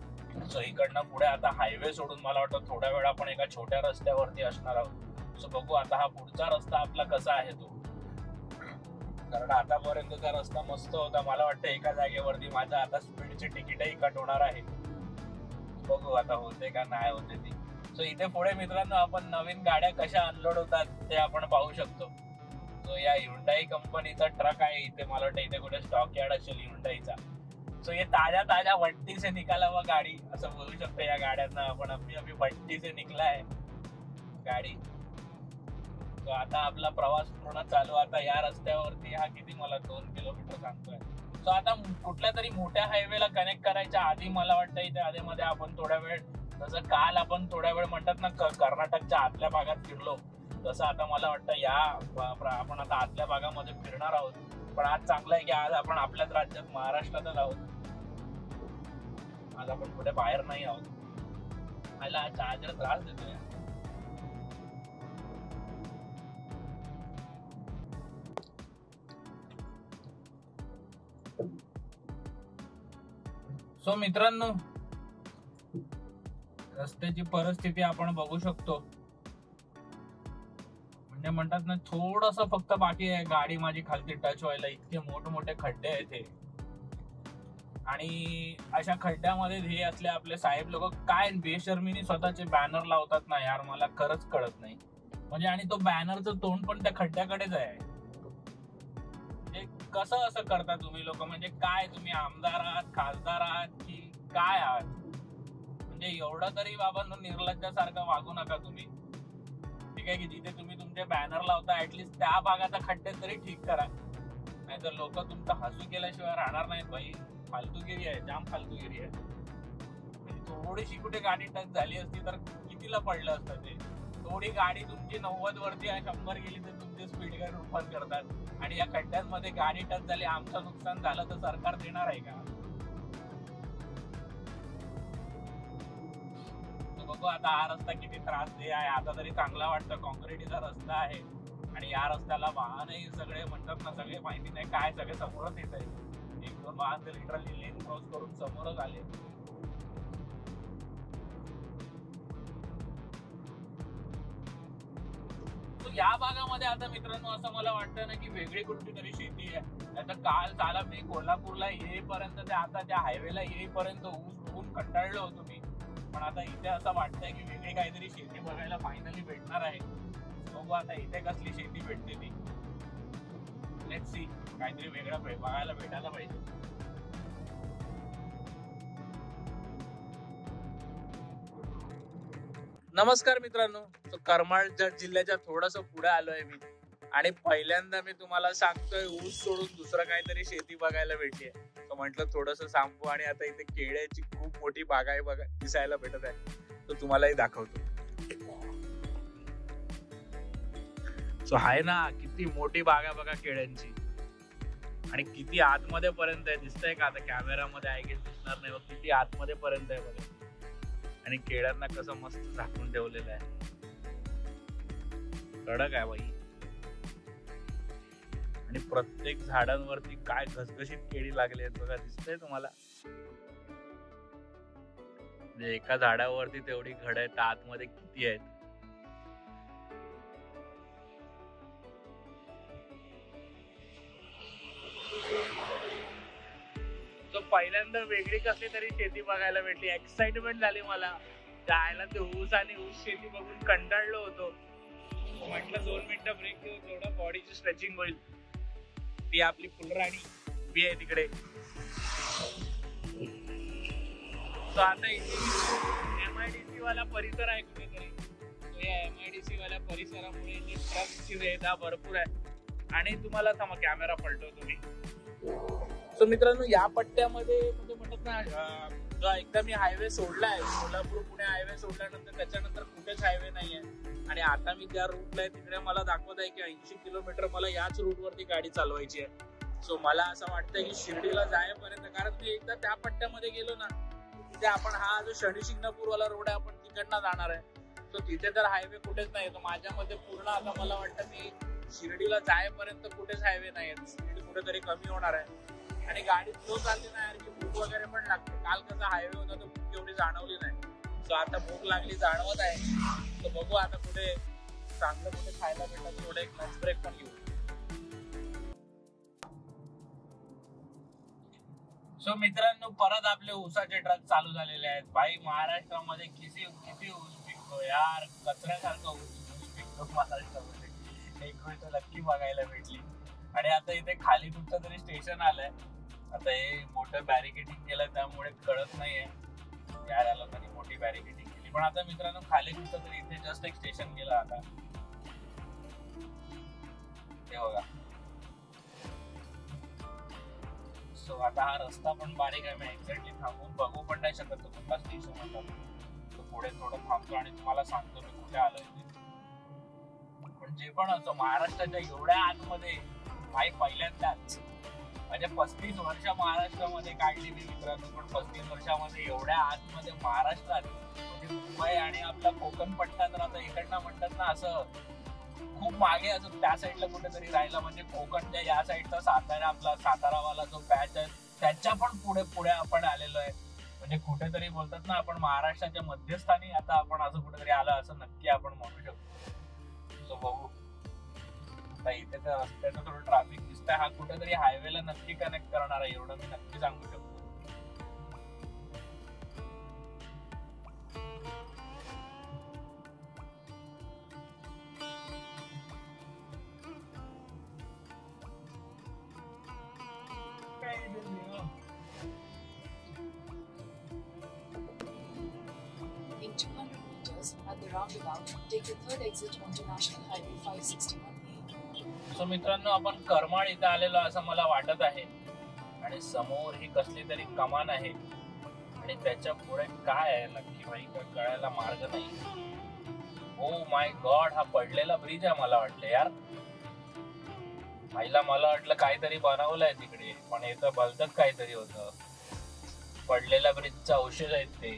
सो इकडनं पुढे आता हायवे सोडून मला वाटतं थोड्या वेळ आपण एका छोट्या रस्त्यावरती असणार आहोत. सो बघू आता हा पुढचा रस्ता आपला कसा आहे तो, कारण आतापर्यंतचा रस्ता मस्त होता. मला वाटतं एका जागेवरती माझ्या आता स्पीडची तिकीटही कट होणार आहे. बघू आता होते का नाही होते ती. सो इथे पुढे मित्रांनो आपण नवीन गाड्या कशा अनलोड होतात ते आपण पाहू शकतो. सो या Hyundai कंपनीचा ट्रक आहे इथे, मला वाटतं इथे कुठे स्टॉक यार्ड असेल Hyundaiचा. सो ये ताजा भट्टी से निकाला हुआ गाडी असं बोलू शकतो या गाड्यांना आपण. अभी भट्टी से निकला आहे गाडी. तो आता आपला प्रवास पूर्ण चालू. आता या रस्त्यावरती हा किती मला 2 किलोमीटर सांगतोय. सो आता कुठल्या तरी मोठ्या हायवेला कनेक्ट करायच्या आधी मला वाटतं इथे आधीमध्ये आपण थोड्या वेळ, जसं काल आपण थोड्या वेळ म्हणतात ना कर्नाटकच्या आतल्या भागात फिरलो, तसं आता मला वाटतं या आपण आता आतल्या भागामध्ये फिरणार आहोत. पण आज चांगलं आहे की आज आपण आपल्याच राज्यात महाराष्ट्रातच आहोत. आज आपण कुठे बाहेर नाही आहोत. मला चार्जर त्रास देतोय. सो मित्रांनो, रस्त्याची परिस्थिती आपण बघू शकतो. म्हणजे म्हणतात ना थोडस फक्त बाकी आहे गाडी माझी खालती टच व्हायला. इतके मोठमोठे खड्डे आहेत हे. आणि अशा खड्ड्यामध्ये हे असले आपले साहेब लोक काय बेशर्मीने स्वतःचे बॅनर लावतात ना यार, मला खरंच कळत नाही. म्हणजे आणि तो बॅनरचं तोंड पण त्या खड्ड्याकडेच आहे. कसं असं करता तुम्ही लोक? म्हणजे काय तुम्ही आमदार आहात, खासदार आहात की काय आहात? म्हणजे एवढं तरी बाबांनो निर्लज्जासारखं वागू नका तुम्ही. ठीक आहे की जिथे तुम्ही तुमचे बॅनर लावता ऍटलीस्ट त्या भागाचा खड्डे तरी ठीक करा, नाहीतर लोक तुमचं हसू केल्याशिवाय राहणार नाहीत. भाई फालतूगिरी आहे, जाम फालतूगिरी आहे. म्हणजे थोडीशी कुठे गाडी टच झाली असती तर कितीला पडलं असतं ते. थोडी गाडी तुमची 90 वरती 100 गेली तर तुमचे स्पीड गाईड बंद करतात. आणि या खड्ड्यांमध्ये गाडी टच झाली, आमचं नुकसान झालं तर सरकार देणार आहे का? बघू आता हा रस्ता किती त्रास आहे. आता तरी चांगला वाटतं, कॉन्क्रीटचा रस्ता आहे आणि या रस्त्याला वाहनही सगळे म्हणतात ना, सगळे माहिती नाही काय, सगळे समोरच येत आहे. 1-2 वाहन तर लिटरली लेन क्रॉस करून समोरच आले. या भागामध्ये आता मित्रांनो असं मला वाटतं ना की वेगळी कुठली तरी शेती आहे. आता काल चाला मी कोल्हापूरला येईपर्यंत ते आता त्या हायवेला येईपर्यंत ऊस बघून कंटाळलो होतो मी, पण आता इथे असं वाटतंय की वेगळी काहीतरी शेती बघायला फायनली भेटणार आहे. बघू आता इथे कसली शेती भेटते ती. लेट्स सी, काहीतरी वेगळं बघायला भेटायला पाहिजे. नमस्कार मित्रांनो, करमाळ जिल्ह्याच्या थोडस पुढे आलोय मी आणि पहिल्यांदा मी तुम्हाला सांगतोय ऊस सोडून दुसरं काहीतरी शेती बघायला भेटलीये. तर म्हटलं थोडस सांगू आणि आता इथे केळ्याची खूप मोठी बाग आहे बघा, दिसायला भेटत आहे, तो तुम्हालाही दाखवतो. सो आहे ना, किती मोठी बाग आहे बघा केळ्यांची आणि किती आतमध्ये पर्यंत आहे. दिसतंय का? आता कॅमेरामध्ये आहे की दिसणार नाही, किती आतमध्ये पर्यंत आहे बघा. आणि केळ्यांना कसं मस्त झाकून ठेवलेलं आहे, कडक आहे बाई. आणि प्रत्येक झाडांवरती काय घसघशीत केळी लागली आहेत बघा, दिसतंय तुम्हाला? म्हणजे एका झाडावरती तेवढी घड आहेत, आतमध्ये किती आहेत. पहिल्यांदा वेगळी कसली तरी शेती बघायला भेटली. एक्साइटमेंट झाली मला. जायला ते ऊस आणि ऊस शेती बघून कंटाळलो होतो. म्हटलं 2 मिनिटं ब्रेक घेऊ, थोडं बॉडीची स्ट्रेचिंग होईल. ती आपली फुलराणी उभी आहे तिकडे. तो आता इथे MIDC वाला परिसर आहे कुठेतरी. तो या MIDC वाल्या परिसरामुळे ट्रकची रेता भरपूर आहे. आणि तुम्हाला थांबा, कॅमेरा पलटवतो मी. सो मित्रांनो, या पट्ट्यामध्ये म्हणजे म्हणतात ना, जो एकदा मी हायवे सोडलाय, कोल्हापूर पुणे हायवे सोडल्यानंतर त्याच्यानंतर कुठेच हायवे नाहीये. आणि आता मी ज्या रूटला आहे तिकडे मला दाखवत आहे की 80 किलोमीटर मला याच रूटवरती गाडी चालवायची आहे. सो मला असं वाटतंय की शिर्डीला जायपर्यंत, कारण मी एकदा त्या पट्ट्यामध्ये गेलो ना, तिथे आपण हा जो शनी शिंगणापूर वाला रोड आहे आपण तिकडनं जाणार आहे. सो तिथे तर हायवे कुठेच नाही. तर माझ्यामध्ये पूर्ण आता मला वाटतं की शिर्डीला जायपर्यंत कुठेच हायवे नाही आहेत. स्पीड कुठेतरी कमी होणार आहे. आणि गाडी स्लो चालली नाही की भूक वगैरे पण लागते. काल कसा हायवे होता तर भूक एवढी जाणवली नाही. सो आता भूक लागली, जाणवत आहे. तर बघू आता कुठे चांगलं कुठे खायला भेटलं, थोडं एक लंच ब्रेक पण घेऊ. सो मित्रांनो, परत आपले ऊसाचे ट्रक चालू झालेले आहेत. भाई, महाराष्ट्रामध्ये किती ऊस पिकतो यार, कचऱ्यासारखं ऊस पिकतो महाराष्ट्रामध्ये. एक गोष्ट नक्की बघायला भेटली. आणि आता इथे खाली कुठचं तरी स्टेशन आलंय. आता हे मोठं बॅरिकेडिंग केलं त्यामुळे कळत नाहीये यार, आलं तरी मोठी बॅरिकेडिंग केली. पण आता मित्रांनो, खाली कुठचं तरी इथे जस्ट एक स्टेशन गेलं आता, हे बघा. सो आता हा रस्ता पण बारीक आहे, मी एक्झॅक्टली थांबून बघू पण नाही शकत तो कुठला स्टेशन होता. तो पुढे थोडं थांबतो आणि तुम्हाला सांगतो मी कुठे आलोय ते. पण जे पण असो, महाराष्ट्राच्या एवढ्या आतमध्ये भाई पहिल्यांदाच, म्हणजे 35 वर्ष महाराष्ट्रामध्ये काढली मी मित्रांनो, पण 35 वर्षामध्ये एवढ्या आतमध्ये महाराष्ट्रात, म्हणजे मुंबई आणि आपला कोकण पट्टा, तर आता इकडनं म्हणतात ना असं खूप मागे, असं त्या साईडला कुठेतरी राहिला. म्हणजे कोकणच्या या साईडचा सातारा, आपला सातारावाला जो पॅच आहे त्याच्या पण पुढे आपण आलेलो आहे. म्हणजे कुठेतरी बोलतात ना, आपण महाराष्ट्राच्या मध्यस्थानी आता आपण असं कुठेतरी आलं, असं नक्की आपण म्हणू शकतो. सो बघू इथे तर रस्त्याचं थोडं ट्रॅफिक दिसतंय. हा कुठेतरी हायवेला नक्की कनेक्ट करणार आहे, एवढं मी नक्की सांगू शकतो. In 200 meters at the roundabout, take the third exit onto National Highway 561A. So मित्रांनो, आपण करमाळ इथे आलेलो असं मला वाटत आहे. आणि समोर ही कसली तरी कमान आहे आणि त्याच्या पुढे काय आहे नक्की भाई कळायला मार्ग नाही. ओ माय गॉड, हा पडलेला ब्रिज आहे मला वाटलं यार. आईला मला वाटलं काहीतरी बनवलंय तिकडे, पण हे तर भलतच काहीतरी होतं. पडलेल्या ब्रिजचा अवशेष आहेत ते.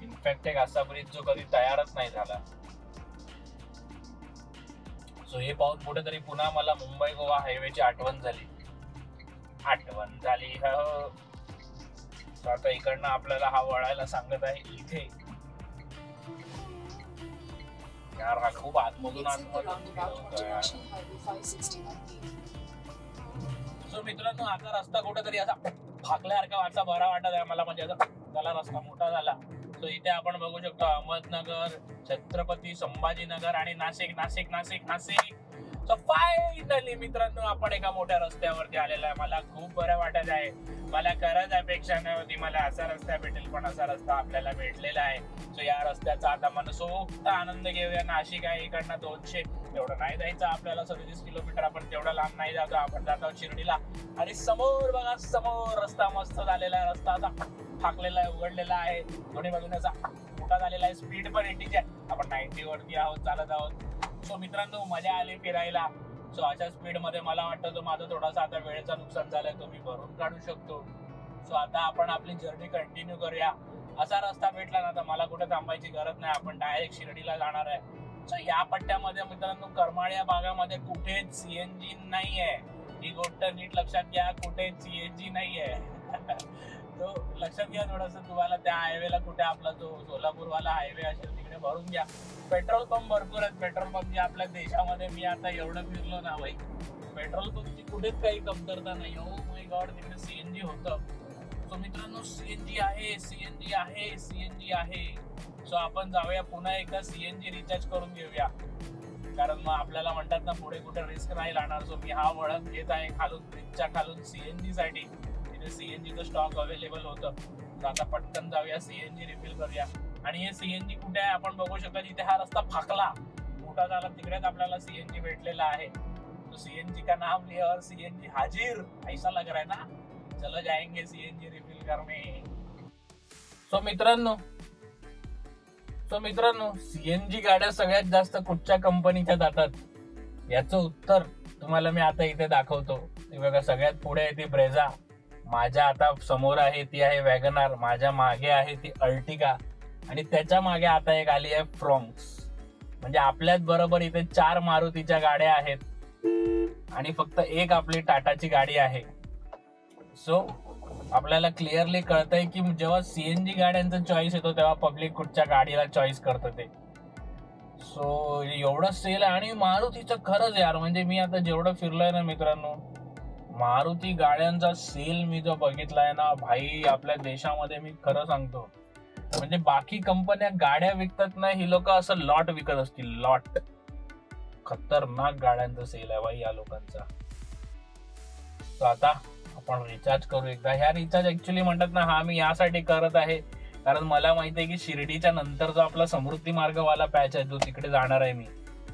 इनफॅक्ट एक असा ब्रिज जो कधी तयारच नाही झाला. सो हे पाहून कुठेतरी पुन्हा मला मुंबई गोवा हायवेची आठवण झाली हो. सो आता इकडनं आपल्याला हा वळायला सांगत आहे इथे. यार हा खूप आतमधून सो मित्रांनो आता रस्ता कुठेतरी असा फाकल्यासारखा वाटला, बरा वाटत आहे मला, म्हणजे असा झाला रस्ता मोठा झाला. सो इथे आपण बघू शकतो अहमदनगर, छत्रपती संभाजीनगर आणि नाशिक. सो फायनली मित्रांनो आपण एका मोठ्या रस्त्यावरती आलेलो आहे. मला खूप बरं वाटत आहे. मला खरंच अपेक्षा नव्हती मला असा रस्ता भेटेल, पण असा रस्ता आपल्याला भेटलेला आहे. सो या रस्त्याचा आता मनसोक्त आनंद घेऊया. नाशिक आहे इकडनं 200, एवढं नाही जायचं आपल्याला, 37 किलोमीटर, आपण तेवढा लांब नाही जातो. आपण जात आहोत शिर्डीला. आणि समोर बघा, समोर रस्ता मस्त झालेला आहे. रस्ता असा फाकलेला आहे, उघडलेला आहे, दोन्ही बाजूने असा मोठा झालेला आहे. स्पीड पण 80 आहे, आपण 90 वरती आहोत, चालत आहोत. सो मित्रांनो मजा आली फिरायला. सो अशा स्पीड मध्ये मला वाटतं तो माझा थोडासा आता वेळेचा नुकसान झालाय, तो मी भरून काढू शकतो. सो आता आपण आपली जर्नी कंटिन्यू करूया. असा रस्ता भेटला ना तर मला कुठे थांबायची गरज नाही, आपण डायरेक्ट शिर्डीला जाणार आहे. सो या पट्ट्यामध्ये मित्रांनो करमाळ्या भागामध्ये कुठेच सीएनजी नाहीये. ही गोष्ट नीट लक्षात घ्या, कुठेच सीएनजी नाहीये. तो लक्षात घ्या थोडस. तुम्हाला त्या हायवेला कुठे आपला जो सोलापूरवाला हायवे असेल तिकडे भरून घ्या. पेट्रोल पंप भरपूर आहेत. पेट्रोल पंपची आपल्या देशामध्ये मी आता एवढं फिरलो ना भाई, पेट्रोल पंपची कुठेच काही कमतरता नाही. ओ माय गॉड, तिकडे सीएनजी होतं. सो मित्रांनो सीएनजी आहे. सो आपण जाऊया पुन्हा एकदा सीएनजी रिचार्ज करून घेऊया, कारण मग आपल्याला म्हणतात ना पुढे कुठे रिस्क नाही राहणार. सो मी हा वळण घेत आहे खालून, ब्रिजच्या खालून सीएनजी साठी. तिथे सीएनजीचं स्टॉक अवेलेबल होतं. तर आता पटकन जाऊया, सीएनजी रिफिल करूया. आणि हे सीएनजी कुठे आहे आपण बघू शकता. जिथे हा रस्ता फाकला मोठा झाला तिकडेच आपल्याला सीएनजी भेटलेला आहे. तो सीएनजी का नाम लिया और सीएनजी हाजिर, ऐसा लग रहा है ना. चलो जाएंगे सीएनजी रिफिल करने. सो मित्रांनो सीएनजी गाड्या सगळ्यात जास्त कुठच्या कंपनीच्या जातात याचं उत्तर तुम्हाला मी आता इथे दाखवतो. ती बघा, सगळ्यात पुढे आहे ती ब्रेझा, माझ्या आता समोर आहे ती आहे वॅगनार, माझ्या मागे आहे ती अर्टिगा, आणि त्याच्या मागे आता एक आली आहे फ्रॉन्क्स. म्हणजे आपल्याच बरोबर इथे 4 मारुतीच्या गाड्या आहेत आणि फक्त एक आपली टाटाची गाडी आहे. सो आपल्याला क्लिअरली कळतंय की जेव्हा सीएनजी गाड्यांचा चॉईस येतो तेव्हा पब्लिक कुठच्या गाडीला चॉईस करतं ते. सो एवढं सेल आहे. आणि मारुतीचं खरंच यार, म्हणजे मी आता जेवढं फिरलोय ना मित्रांनो, मारुती गाड्यांचा सेल मी जो बघितलाय ना भाई आपल्या देशामध्ये, मी खरं सांगतो, म्हणजे बाकी कंपन्या गाड्या विकतात ना, ही लोक असं लॉट विकत असतील, लॉट. खतरनाक गाड्यांचा सेल आहे भाई या लोकांचा. तर आता आपण रिचार्ज करू एकदा. ह्या रिचार्ज ऍक्च्युली म्हणतात ना, हा मी यासाठी करत आहे कारण मला माहिती आहे की शिर्डीच्या नंतर जो आपला समृद्धी मार्गवाला पॅच आहे जो तिकडे जाणार आहे मी,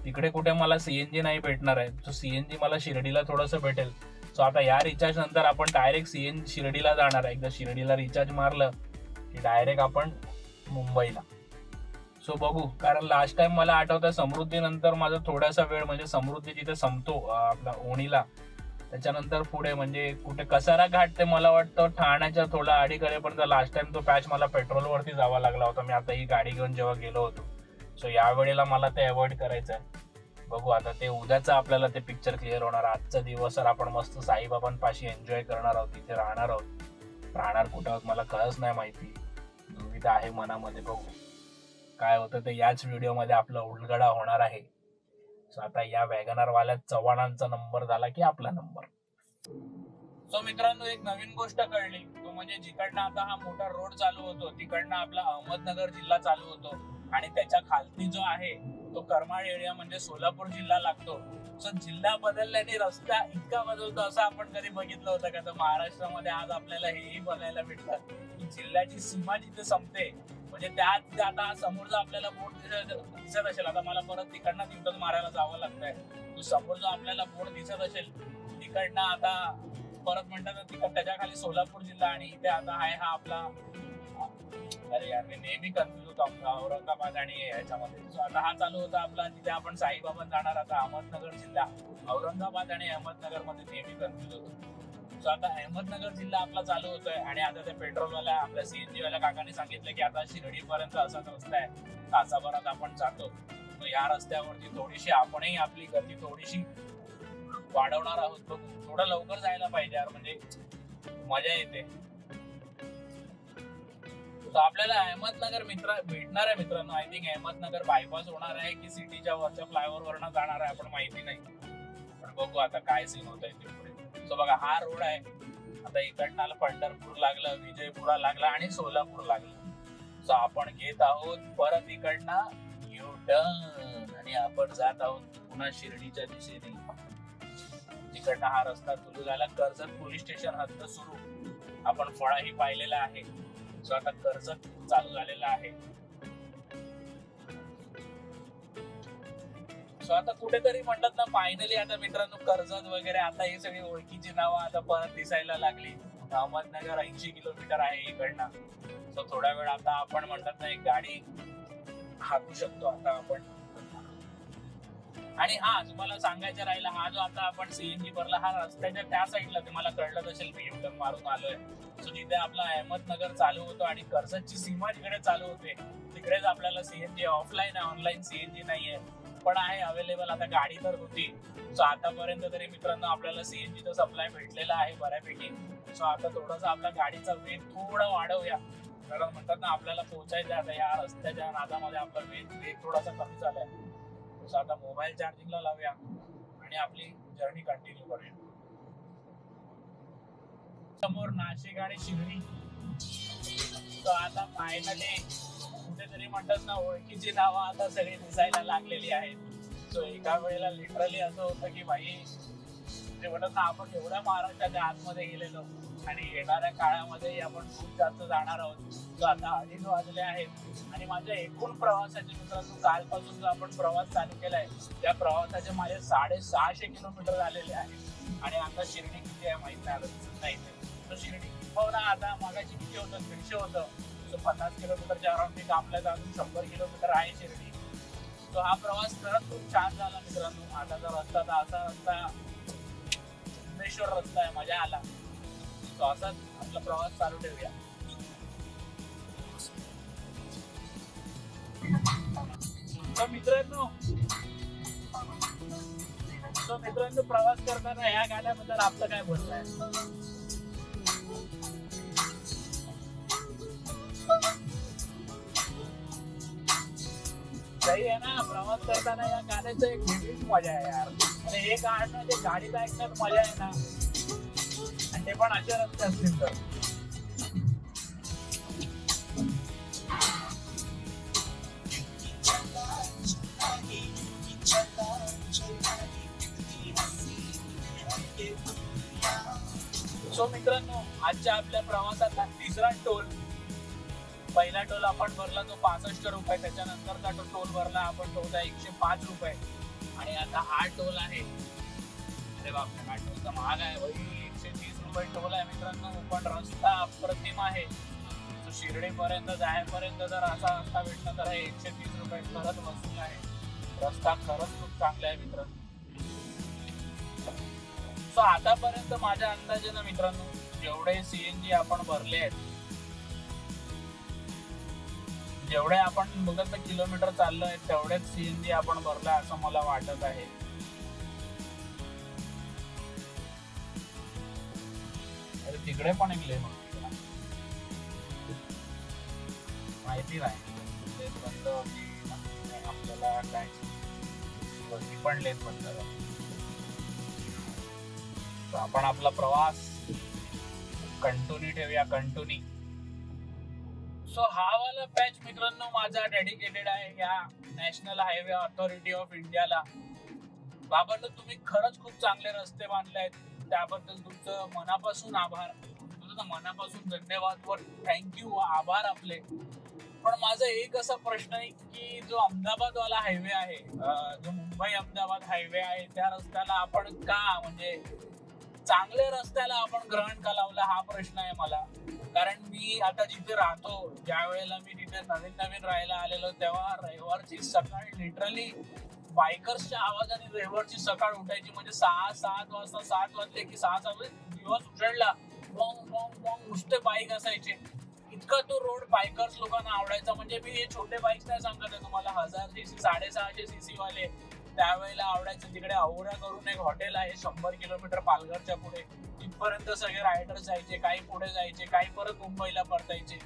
तिकडे कुठे मला सीएनजी नाही भेटणार आहे. तो सीएनजी मला शिर्डीला थोडंसं भेटेल. सो आता या रिचार्ज नंतर आपण डायरेक्ट सीएनजी शिर्डीला जाणार आहे. एकदा शिर्डीला रिचार्ज मारलं की डायरेक्ट आपण मुंबईला. सो बघू, कारण लास्ट टाइम मला आठवतं समृद्धी नंतर माझा थोडासा वेळ, म्हणजे समृद्धी जिथे संपतो आपला ओणीला, त्याच्यानंतर पुढे म्हणजे कुठे कसारा घाट ते मला वाटतं ठाण्याच्या थोडा अडीकडेपर्यंत लास्ट टाइम तो पॅच मला पेट्रोलवरती जावा लागला होता. मी आता ही गाडी घेऊन जेव्हा गेलो होतो. सो यावेळेला मला ते अवॉइड करायचं आहे. बघू आता ते उद्याचं आपल्याला ते पिक्चर क्लिअर होणार. आजचा दिवस आपण मस्त साईबाबांपाशी एन्जॉय करणार आहोत, तिथे राहणार आहोत. राहणार कुठं आहोत मला खरंच नाही माहिती, दुविधा आहे मनामध्ये. बघू काय होतं ते याच व्हिडिओमध्ये आपला उलगडा होणार आहे. सो आता या वॅगनार वाल्या चव्हाणांचा नंबर झाला की आपला नंबर. सो मित्रांनो एक नवीन गोष्ट कळली, तो म्हणजे जिकडनं आता हा मोठा रोड चालू होतो तिकडनं आपला अहमदनगर जिल्हा चालू होतो आणि त्याच्या खालती जो आहे तो करमाळ एरिया म्हणजे सोलापूर जिल्हा लागतो. सो जिल्हा बदलल्याने रस्ता इतका बदलतो असं आपण कधी बघितलं होतं का? तर महाराष्ट्रामध्ये आज आपल्याला हेही बघायला भेटतं की जिल्ह्याची सीमा जिथे संपते, म्हणजे त्यात आता समोरचा आपल्याला बोर्ड दिसत असेल, आता मला परत तिकडनं तिथं मारायला जावं लागतंय. तो समोर जो आपल्याला बोर्ड दिसत असेल तिकडनं आता परत म्हणतात तिकडं त्याच्या खाली सोलापूर जिल्हा आणि इथे आता आहे हा आपला, अरे यार मी नेहमी कन्फ्युज होतो आपला औरंगाबाद आणि ह्याच्यामध्ये. सो आता हा चालू होता आपला जिथे आपण साईबाबा जाणार, आता अहमदनगर जिल्हा. औरंगाबाद आणि अहमदनगर मध्ये नेहमी कन्फ्युज होतो. सो आता अहमदनगर जिल्हा आपला चालू होतोय आणि आता त्या पेट्रोलवाल्या आपल्या सीएनजी वाल्या काकांनी सांगितलं की आता शिर्डी पर्यंत असाच रस्ता आहे, तासाभरात आपण जातो. मित्रांनो, या रस्त्यावरती थोडीशी आपणही आपली गती थोडीशी वाढवणार आहोत. बघू, थोडं लवकर जायला पाहिजे यार, म्हणजे मजा येते. तर आपल्याला अहमदनगर भेटणार आहे मित्रांनो. आय थिंक अहमदनगर बायपास होणार आहे की सिटीच्या वरच्या फ्लायओव्हर वरनं जाणार आहे आपण माहिती नाही, पण बघू आता काय सीन होत आहे ते पुढे. सो बघा, हा रोड आहे. आता इकडनं पंढरपूर लागलं, विजयपुरा लागला आणि सोलापूर लागलं. सो आपण घेत आहोत परत इकडनं यू टर्न आणि आपण जात आहोत पुन्हा शिर्डीच्या दिशेने. तिकडनं हा रस्ता सुरू झाला. कर्जत पोलीस स्टेशन हद्द सुरू. आपण फळाही पाहिलेला आहे. सो आता कर्जत चालू झालेला आहे. सो आता कुठेतरी म्हणतात ना, फायनली आता मित्रांनो कर्जत वगैरे आता ही सगळी ओळखीची नावं आता परत दिसायला लागली. अहमदनगर 80 किलोमीटर आहे इकडनं. सो थोड्या वेळ आता आपण म्हणतात ना एक गाडी हाकू शकतो आता आपण. आणि हा तुम्हाला सांगायचं राहिला, हा जो आता आपण सीएनजी भरला हा रस्त्याच्या त्या साईडला, तुम्हाला कळलं असेल मी युटर्न मारून आलोय. सो जिथे आपला अहमदनगर चालू होतो आणि कर्जतची सीमा जिकडे चालू होते तिकडेच आपल्याला सीएनजी ऑफलाईन आहे, ऑनलाईन सीएनजी नाहीये, पण आहे अवेलेबल. आता गाडी तर होती. सो आतापर्यंत तरी मित्रांनो आपल्याला सीएनजीचा सप्लाय भेटलेला आहे बऱ्यापैकी. सो आता थोडासा आपला गाडीचा वेग थोडा वाढवूया, कारण म्हणतात ना आपल्याला पोहोचायचं आता या रस्त्याच्या नादामध्ये आपला वेग थोडासा कमी झालाय. सो आता मोबाईल चार्जिंगला लावूया आणि आपली जर्नी कंटिन्यू करूया. समोर नाशिक आणि शिर्डी. तर आता फायनली कुठेतरी म्हणतात ना ओळखीची नावं आता सगळी दिसायला लागलेली आहेत. सो एका वेळेला लिटरली असं होतं की भाई ते म्हणतात ना आपण एवढ्या महाराष्ट्राच्या आतमध्ये गेलेलो आणि येणाऱ्या काळामध्ये आपण खूप जास्त जाणार आहोत. सो आता 2:30 वाजले आहेत आणि माझ्या एकूण प्रवासाचे मित्रांनो कालपासून जो आपण प्रवास चालू केलाय त्या प्रवासाचे माझे 650 किलोमीटर झालेले आहेत. आणि आता शिर्डी किती आहे माहित नाही. तर शिर्डी किंवा आता मागाची किती होतं, 150 होतं. सो 50 किलोमीटरच्या अराउंड मी कापल्यात, अजून 100 किलोमीटर आहे शिर्डी. तो हा प्रवास खरंच खूप छान झाला मित्रांनो. आता जर रस्ता तर असा रस्ता भुवनेश्वर रस्ता आहे, मजा आला. तो असाच आपला प्रवास चालू ठेवूया. तर मित्रांनो प्रवास करताना ह्या गाण्याबद्दल आपलं काय बोलणं आहे? सही आहे ना, प्रवास करताना या गाण्याचं एक वेगळीच मजा आहे यार. आणि हे गाणं ते गाडीत ऐकण्यात मजा आहे ना, आणि ते पण असे रस्ते असतील तर. सो मित्रांनो आजच्या आपल्या प्रवासातला तिसरा टोल. पहिला टोल आपण भरला तो 65 रुपये, त्याच्यानंतरचा टोल भरला आपण तो 105 रुपये. आणि आता हा टोल आहे, अरे बापरे हा टोल तर महाग आहे भाई, 130 रुपये टोल आहे मित्रांनो. पण रस्ता अप्रतिम आहे. शिर्डी पर्यंत जायपर्यंत जर असा रस्ता भेटला तर हे 130 रुपये खरंच वसूल आहे. रस्ता खरंच खूप चांगला आहे मित्रांनो. सो आतापर्यंत माझ्या अंदाजाने मित्रांनो जेवढे सीएनजी आपण भरले आहेत, जेवढे आपण बघत किलोमीटर चाललोय तेवढेच सीएनजी आपण भरलाय असं मला वाटत आहे. तिकडे पण एक लेन माहिती नाही बंद आपल्याला काय पण लेन बंद. आपण आपला प्रवास कंटिन्यू ठेवूया, कंटिन्यू. सो हा वाला पॅच मित्रांनो माझा डेडिकेटेड आहे या नॅशनल हायवे अथॉरिटी ऑफ इंडियाला. बाबांनो तुम्ही खरंच खूप चांगले रस्ते बांधले आहेत, त्याबद्दल तुमचं मनापासून आभार, तुमचं मनापासून धन्यवाद व थँक्यू, आभार आपले. पण माझा एक असा प्रश्न आहे की जो अहमदाबाद वाला हायवे आहे, जो मुंबई अहमदाबाद हायवे आहे, त्या रस्त्याला आपण का म्हणजे चांगल्या रस्त्याला आपण ग्रहण का लावलं हा प्रश्न आहे मला. कारण मी आता जिथे राहतो, ज्या वेळेला मी तिथे नवीन राहायला आलेलो तेव्हा रविवारची सकाळ लिटरली बायकर्सच्या आवाजाने रविवारची सकाळ उठायची. म्हणजे 6-7 वाजता, 7 वाजले की 6 दिवस उजळला, नुसते बाईक असायचे. इतका तो रोड बायकर्स लोकांना आवडायचा. म्हणजे मी हे छोटे बाईक्स नाही सांगत आहे तुम्हाला, 1000 cc 650 cc वाले त्यावेळेला आवडायचं. तिकडे औरा करून एक हॉटेल आहे 100 किलोमीटर पालघरच्या पुढे, तिथपर्यंत सगळे रायडर जायचे, काही पुढे जायचे, काही परत मुंबईला परतायचे.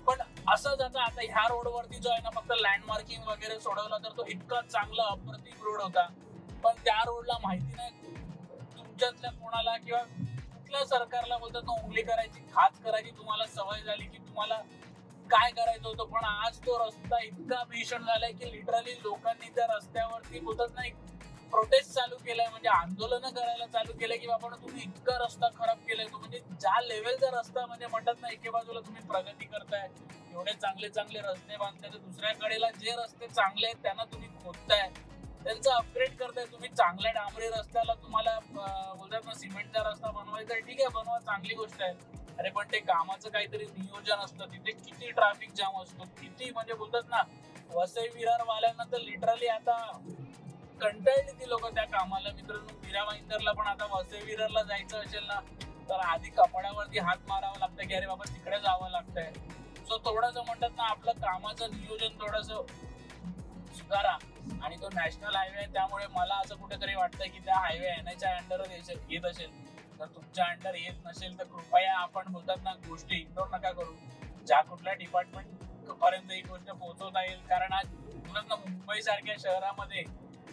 पण असंच आता ह्या रोडवरती जो आहे ना, फक्त लँडमार्किंग वगैरे सोडवला तर तो इतका चांगला अप्रतिम रोड होता. पण त्या रोडला माहिती नाही तुमच्यातल्या कोणाला किंवा कुठल्या सरकारला बोलतात ना, उंगली करायची, खाच करायची तुम्हाला सवय झाली की तुम्हाला काय करायचं होतं. पण आज तो रस्ता इतका भीषण झालाय की लिटरली लोकांनी त्या रस्त्यावरती बोलतात ना, प्रोटेस्ट चालू केलाय, म्हणजे आंदोलन करायला चालू केलंय की बाबा तुम्ही इतका रस्ता खराब केलाय. तो म्हणजे ज्या लेवलचा रस्ता, म्हणजे म्हणतात ना, एके बाजूला तुम्ही प्रगती करताय, एवढे चांगले चांगले रस्ते बांधताय, तर दुसऱ्या कडेला जे रस्ते चांगले आहेत त्यांना तुम्ही खोदताय, त्यांचं अपग्रेड करताय. तुम्ही चांगल्या डांबरी रस्त्याला तुम्हाला बोलतात ना सिमेंटचा रस्ता बनवायचा आहे, ठीक आहे, बनवा, चांगली गोष्ट आहे. अरे पण ते कामाचं काहीतरी नियोजन असतं. तिथे किती ट्रॅफिक जाम असतो, किती म्हणजे बोलतात ना, वसई विरार वाल्यांना तर लिटरली आता कंटाळली ती लोक त्या कामाला. मित्रांनो, मीरा भाईंदरला पण आता वसई विरारला जायचं असेल ना, तर आधी कपड्यावरती हात मारावं लागतं की अरे बाबा तिकडे जावं लागतंय. सो थोडंसं म्हणतात ना, आपलं कामाचं नियोजन थोडंसं सुधारा. आणि तो नॅशनल हायवे आहे, त्यामुळे मला असं कुठेतरी वाटतं की त्या हायवे एनएचच्या अंडर येत असेल, तर तुमच्या अंडर येत नसेल तर कृपया आपण बोलतात ना गोष्टी इग्नोर नका करू. ज्या कुठल्या डिपार्टमेंट पर्यंत ही गोष्ट पोहोचवता येईल. कारण आज बोलत ना, मुंबई सारख्या शहरामध्ये,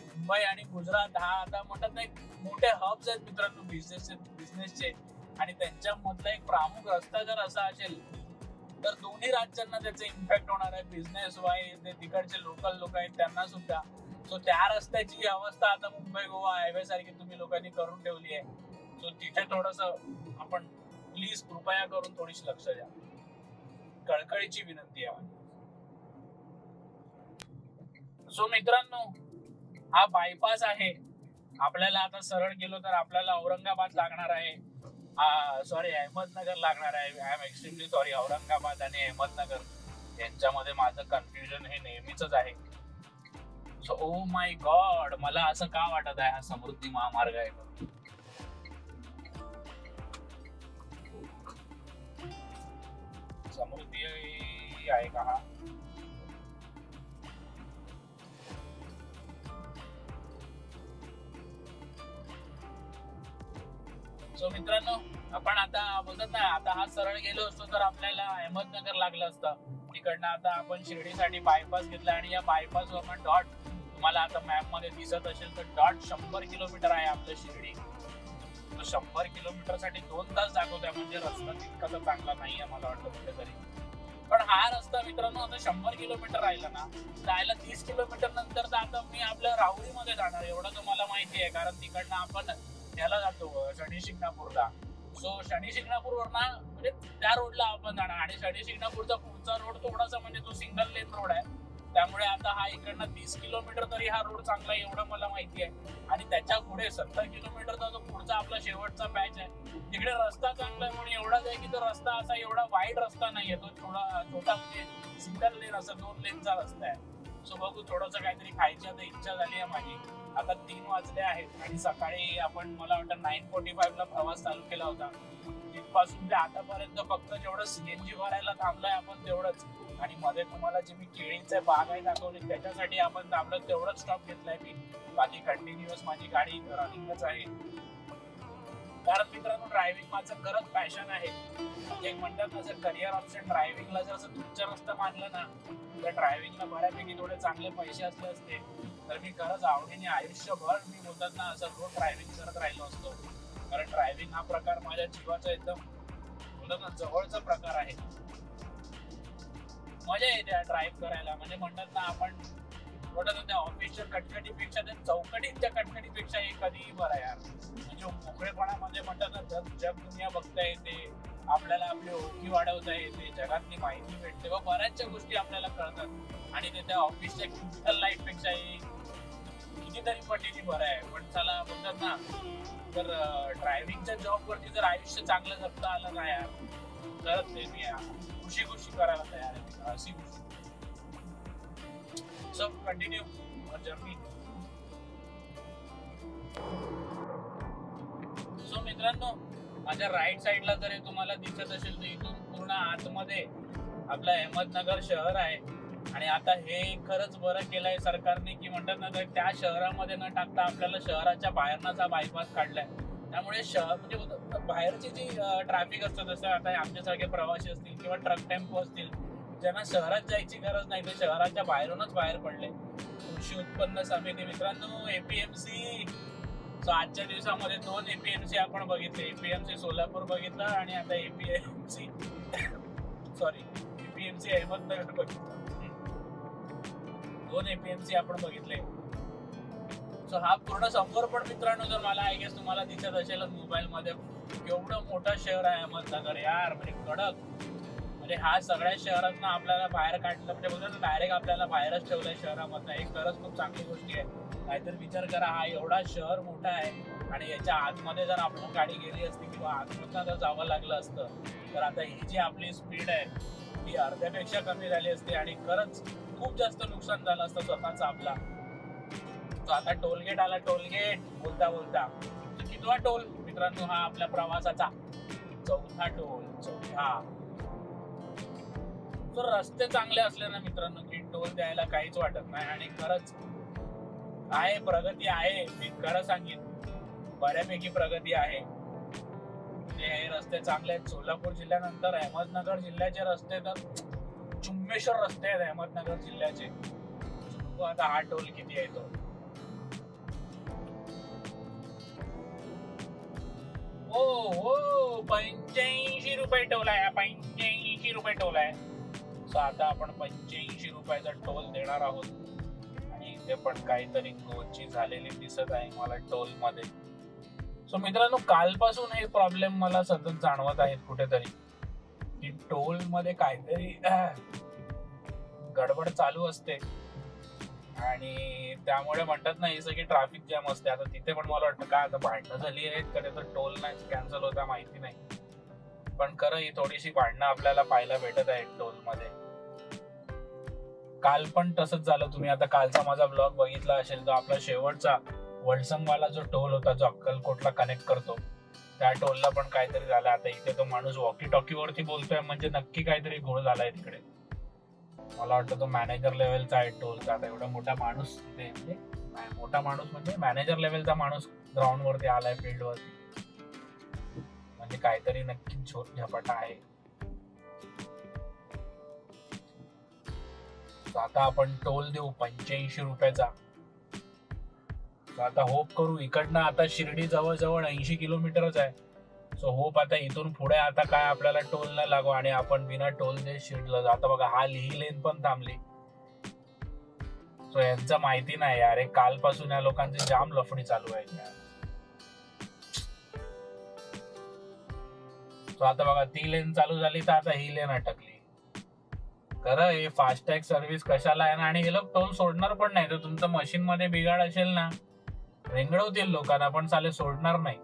मुंबई आणि गुजरात हा आता म्हणतात ना मोठे हब्स आहेत मित्रांनो बिझनेसचे, आणि त्यांच्यामधला एक प्रमुख रस्ता जर असा असेल तर दोन्ही राज्यांना त्याचा इम्पॅक्ट होणार आहे. बिझनेस वाईज ते तिकडचे लोकल लोक आहेत त्यांना सुद्धा. सो त्या रस्त्याची अवस्था आता मुंबई गोवा हायवे सारखी तुम्ही लोकांनी करून ठेवली आहे. सो तिथे थोडस आपण प्लीज कृपया करून थोडीशी लक्ष द्या, कळकळीची विनंती आहे. सो मित्रांनो, हा बायपास आहे. आपल्याला आता सरळ गेलो तर आपल्याला औरंगाबाद लागणार आहे, सॉरी अहमदनगर लागणार आहे. I am extremely sorry. Aurangabad आणि अहमदनगर यांच्यामध्ये माझं कन्फ्युजन हे नेहमीच आहे. सो ओ माय गॉड, मला असं का वाटत आहे हा समृद्धी महामार्ग आहे. समृद्धी आहे का हा? सो मित्रांनो, आपण आता बोलतात ना, आता हा सरळ गेलो असतो तर आपल्याला अहमदनगर लागलं असतं. तिकडनं आता आपण शिर्डीसाठी बायपास घेतला, आणि या बायपास वरनं डॉट तुम्हाला आता मॅप मध्ये दिसत असेल तर डॉट 100 किलोमीटर आहे आपलं शिर्डी. 100 किलोमीटर साठी 2 तास दाखवतोय, म्हणजे रस्ता तितका तर चांगला नाहीये मला वाटतं कुठेतरी. पण हा रस्ता मित्रांनो आता 100 किलोमीटर राहिला ना, जायला 30 किलोमीटर नंतर तर आता मी आपल्या राहुरीमध्ये जाणार, एवढं तुम्हाला माहिती आहे. कारण तिकडनं आपण याला जातो शनी शिंगणापूरला. सो शनी शिंगणापूरवरना म्हणजे त्या रोडला आपण जाणार, आणि शनी शिंगणापूरचा पुढचा रोड थोडासा म्हणजे तो सिंगल लेन रोड आहे. त्यामुळे आता हा इकडनं 30 किलोमीटर तरी हा रोड चांगला आहे एवढं मला माहिती आहे. आणि त्याच्या पुढे 70 किलोमीटरचा जो पुढचा आपला शेवटचा पॅच आहे, तिकडे रस्ता चांगला आहे म्हणून एवढाच आहे की तो रस्ता असा एवढा वाईड रस्ता नाहीये, तो छोटा म्हणजे सिंगल लेन असा 2 लेनचा रस्ता आहे. सो बघू, थोडंसं काहीतरी खायची आता इच्छा झाली आहे माझी. आता 3 वाजले आहेत आणि सकाळी आपण मला वाटतं 9:45 ला प्रवास चालू केला होता. तिथपासून ते आतापर्यंत फक्त जेवढं सीएनजी भरायला थांबलोय आपण तेवढंच, आणि मध्ये तुम्हाला जे मी केळीचे बाग आहे दाखवले त्याच्यासाठी आपण थांबलो तेवढंच स्टॉप घेतलाय मी. बाकी कंटिन्युअस माझी गाडी रनिंगच आहे. कारण मित्रांनो, ड्रायव्हिंग माझं खरंच पॅशन आहे. म्हणजे म्हणतात ना, जर करिअर ऑप्शन ड्रायव्हिंगला जर असं तुमचं रस्ता मानलं ना, तर ड्रायव्हिंगला बऱ्यापैकी थोडे चांगले पैसे असले असते तर मी खरंच आवडीने आयुष्यभर मी बोलतात ना असं रोड ड्रायव्हिंग करत राहिलो असतो. कारण ड्रायव्हिंग हा प्रकार माझ्या जीवाचा एकदम बोलतात ना जवळचा प्रकार आहे. मजा येते ड्राईव्ह करायला. म्हणजे म्हणतात ना, आपण बोलतात त्या ऑफिसच्या कटकटीपेक्षा, त्या चौकटीच्या कटकटीपेक्षा हे कधीही बरं यार. म्हणजे मोकळेपणामध्ये म्हणतात ना, जग दुनिया बघता येते, आपल्याला आपली ओळखी वाढवता येते, जगातली माहिती भेटते व बऱ्याचशा गोष्टी आपल्याला कळतात. आणि ते त्या ऑफिसच्या क्लिनिकल लाईफ पेक्षा कितीतरी पटीने बरं आहे. पण चला बोलतात ना, तर ड्रायव्हिंगच्या जॉब वरती जर आयुष्य चांगलं जगता आलं ना यार, तर ते मी खुशी करायला तयार आहे, अशी खुशी. So continue journey. सो मित्रांनो, माझ्या राईट साईडला जर तुम्हाला दिसत असेल तर इथून पूर्ण पूर्ण आतमध्ये आपलं अहमदनगर शहर आहे. आणि आता हे खरंच बरं केलंय सरकारने की म्हणतात ना, त्या शहरामध्ये न टाकता आपल्याला शहराच्या बाहेरनाचा बायपास काढलाय. त्यामुळे म्हणजे बाहेरची जी ट्रॅफिक असतं, जसं आता आमच्यासारखे प्रवासी असतील किंवा ट्रक टेम्पो असतील, ज्यांना शहरात जायची गरज नाही, ते शहराच्या बाहेरूनच बाहेर पडले. कृषी उत्पन्न समिती मित्रांनो, एपीएमसी. सो आजच्या दिवसामध्ये 2 एपीएमसी आपण बघितले. एपीएमसी सोलापूर बघितलं आणि आता एपीएमसी अहमदनगर बघितलं. 2 एपीएमसी आपण बघितले. सो हा पूर्ण समोर पण मित्रांनो, जर मला आय गेस तुम्हाला दिसत असेल मोबाईल मध्ये, एवढं मोठं शहर आहे अहमदनगर यार. म्हणजे कडक, म्हणजे हा सगळ्या शहरातनं आपल्याला बाहेर काढलं, म्हणजे बोलतो डायरेक्ट आपल्याला बाहेरच ठेवलंय शहरामधनं. एक खरंच खूप चांगली गोष्टी आहे. नाहीतर विचार करा, हा एवढा शहर मोठा आहे आणि याच्या आतमध्ये जर आपली गाडी गेली असती किंवा आतमधनं जर जावं लागलं असतं, तर आता ही जी आपली स्पीड आहे ती अर्ध्यापेक्षा कमी झाली असते आणि खरंच खूप जास्त नुकसान झालं असतं स्वतःच आपला. तो आता टोलगेट आला. टोलगेट बोलता बोलता कितवा टोल मित्रांनो हा आपल्या प्रवासाचा? 4था टोल. 4था. तर रस्ते चांगले असले ना मित्रांनो की टोल द्यायला काहीच वाटत नाही. आणि खरंच आहे, प्रगती आहे. मी खरं सांगेन, बऱ्यापैकी प्रगती आहे. हे रस्ते चांगले आहेत. सोलापूर जिल्ह्यानंतर अहमदनगर जिल्ह्याचे रस्ते तर चुम्मेश्वर रस्ते आहेत अहमदनगर जिल्ह्याचे. आता हा टोल किती आहे तो? हो 85 रुपये टोल आहे. 85 रुपये टोल आहे. सो आता आपण 85 रुपयाचा टोल देणार आहोत. आणि इथे पण काहीतरी गोची झालेली दिसत आहे मला टोल मध्ये. सो मित्रांनो, कालपासून हे प्रॉब्लेम मला सतत जाणवत आहेत कुठेतरी, की टोल मध्ये काहीतरी गडबड चालू असते आणि त्यामुळे म्हणतात ना ही सगळी ट्रॅफिक जॅम असते. आता तिथे पण मला वाटतं काय आता भांडणं झाली आहेत का, तर टोल नाही कॅन्सल होता माहिती नाही. पण खरं ही थोडीशी भांडणं आपल्याला पाहायला भेटत आहेत टोल मध्ये. काल पण तसंच झालं. तुम्ही आता कालचा माझा ब्लॉग बघितला असेल, तर आपला शेवटचा वडसंगवाला जो टोल होता, जो अक्कलकोटला कनेक्ट करतो, त्या टोलला पण काहीतरी झालं. आता इथे तो माणूस वॉकी टॉकी वरती बोलतोय, म्हणजे नक्की काहीतरी घोळ झालाय तिकडे. मला वाटतं तो मॅनेजर लेवलचा आहे टोलचा. आता एवढा मोठा माणूस म्हणजे मोठा माणूस म्हणजे मॅनेजर लेवलचा माणूस ग्राउंड वरती आलाय, फील्ड वरती, म्हणजे काहीतरी नक्की झपाटा आहे. आता आपण टोल देऊ 85 रुपयाचा. आता होप करू, इकडनं आता शिर्डी जवळ 80 किलोमीटरच आहे. सो होप आता इथून पुढे आता काय आपल्याला टोल न लागू आणि आपण बिना टोल दे शिर्डीला जाऊ. आता बघा, हा ही लेन पण थांबली. सो यांचं माहिती नाही यार, कालपासून या लोकांची जाम लफडी चालू आहे. सो आता बघा, ती लेन चालू झाली तर आता ही लेन अटकली. खरं हे फास्टॅग सर्व्हिस कशाला आहे ना. आणि हे लोक टोल सोडणार पण नाही. तर तुमचं मशीन मध्ये बिघाड असेल ना, रेंगडवतील लोकांना, पण चाले सोडणार नाही.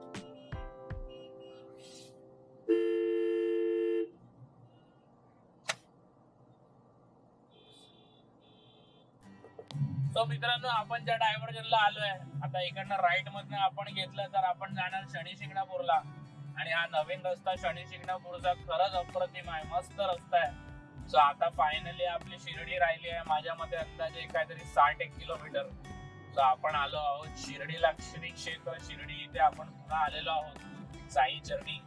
सो मित्रांनो, आपण ज्या डायव्हर्जनला आलोय, आता इकडनं राईट मधनं आपण घेतलं तर आपण जाणार शनी शिंगणापूरला. आणि हा नवीन रस्ता शनी शिंगणापूरचा खरंच अप्रतिम आहे, मस्त रस्ता आहे. सो आता फायनली आपली शिर्डी राहिली आहे माझ्या मते अंदाजे काहीतरी 61 किलोमीटर. सो आपण आलो आहोत शिर्डीला. श्री क्षेत्र शिर्डी इथे आपण पुन्हा आलेलो आहोत, साई चरणी.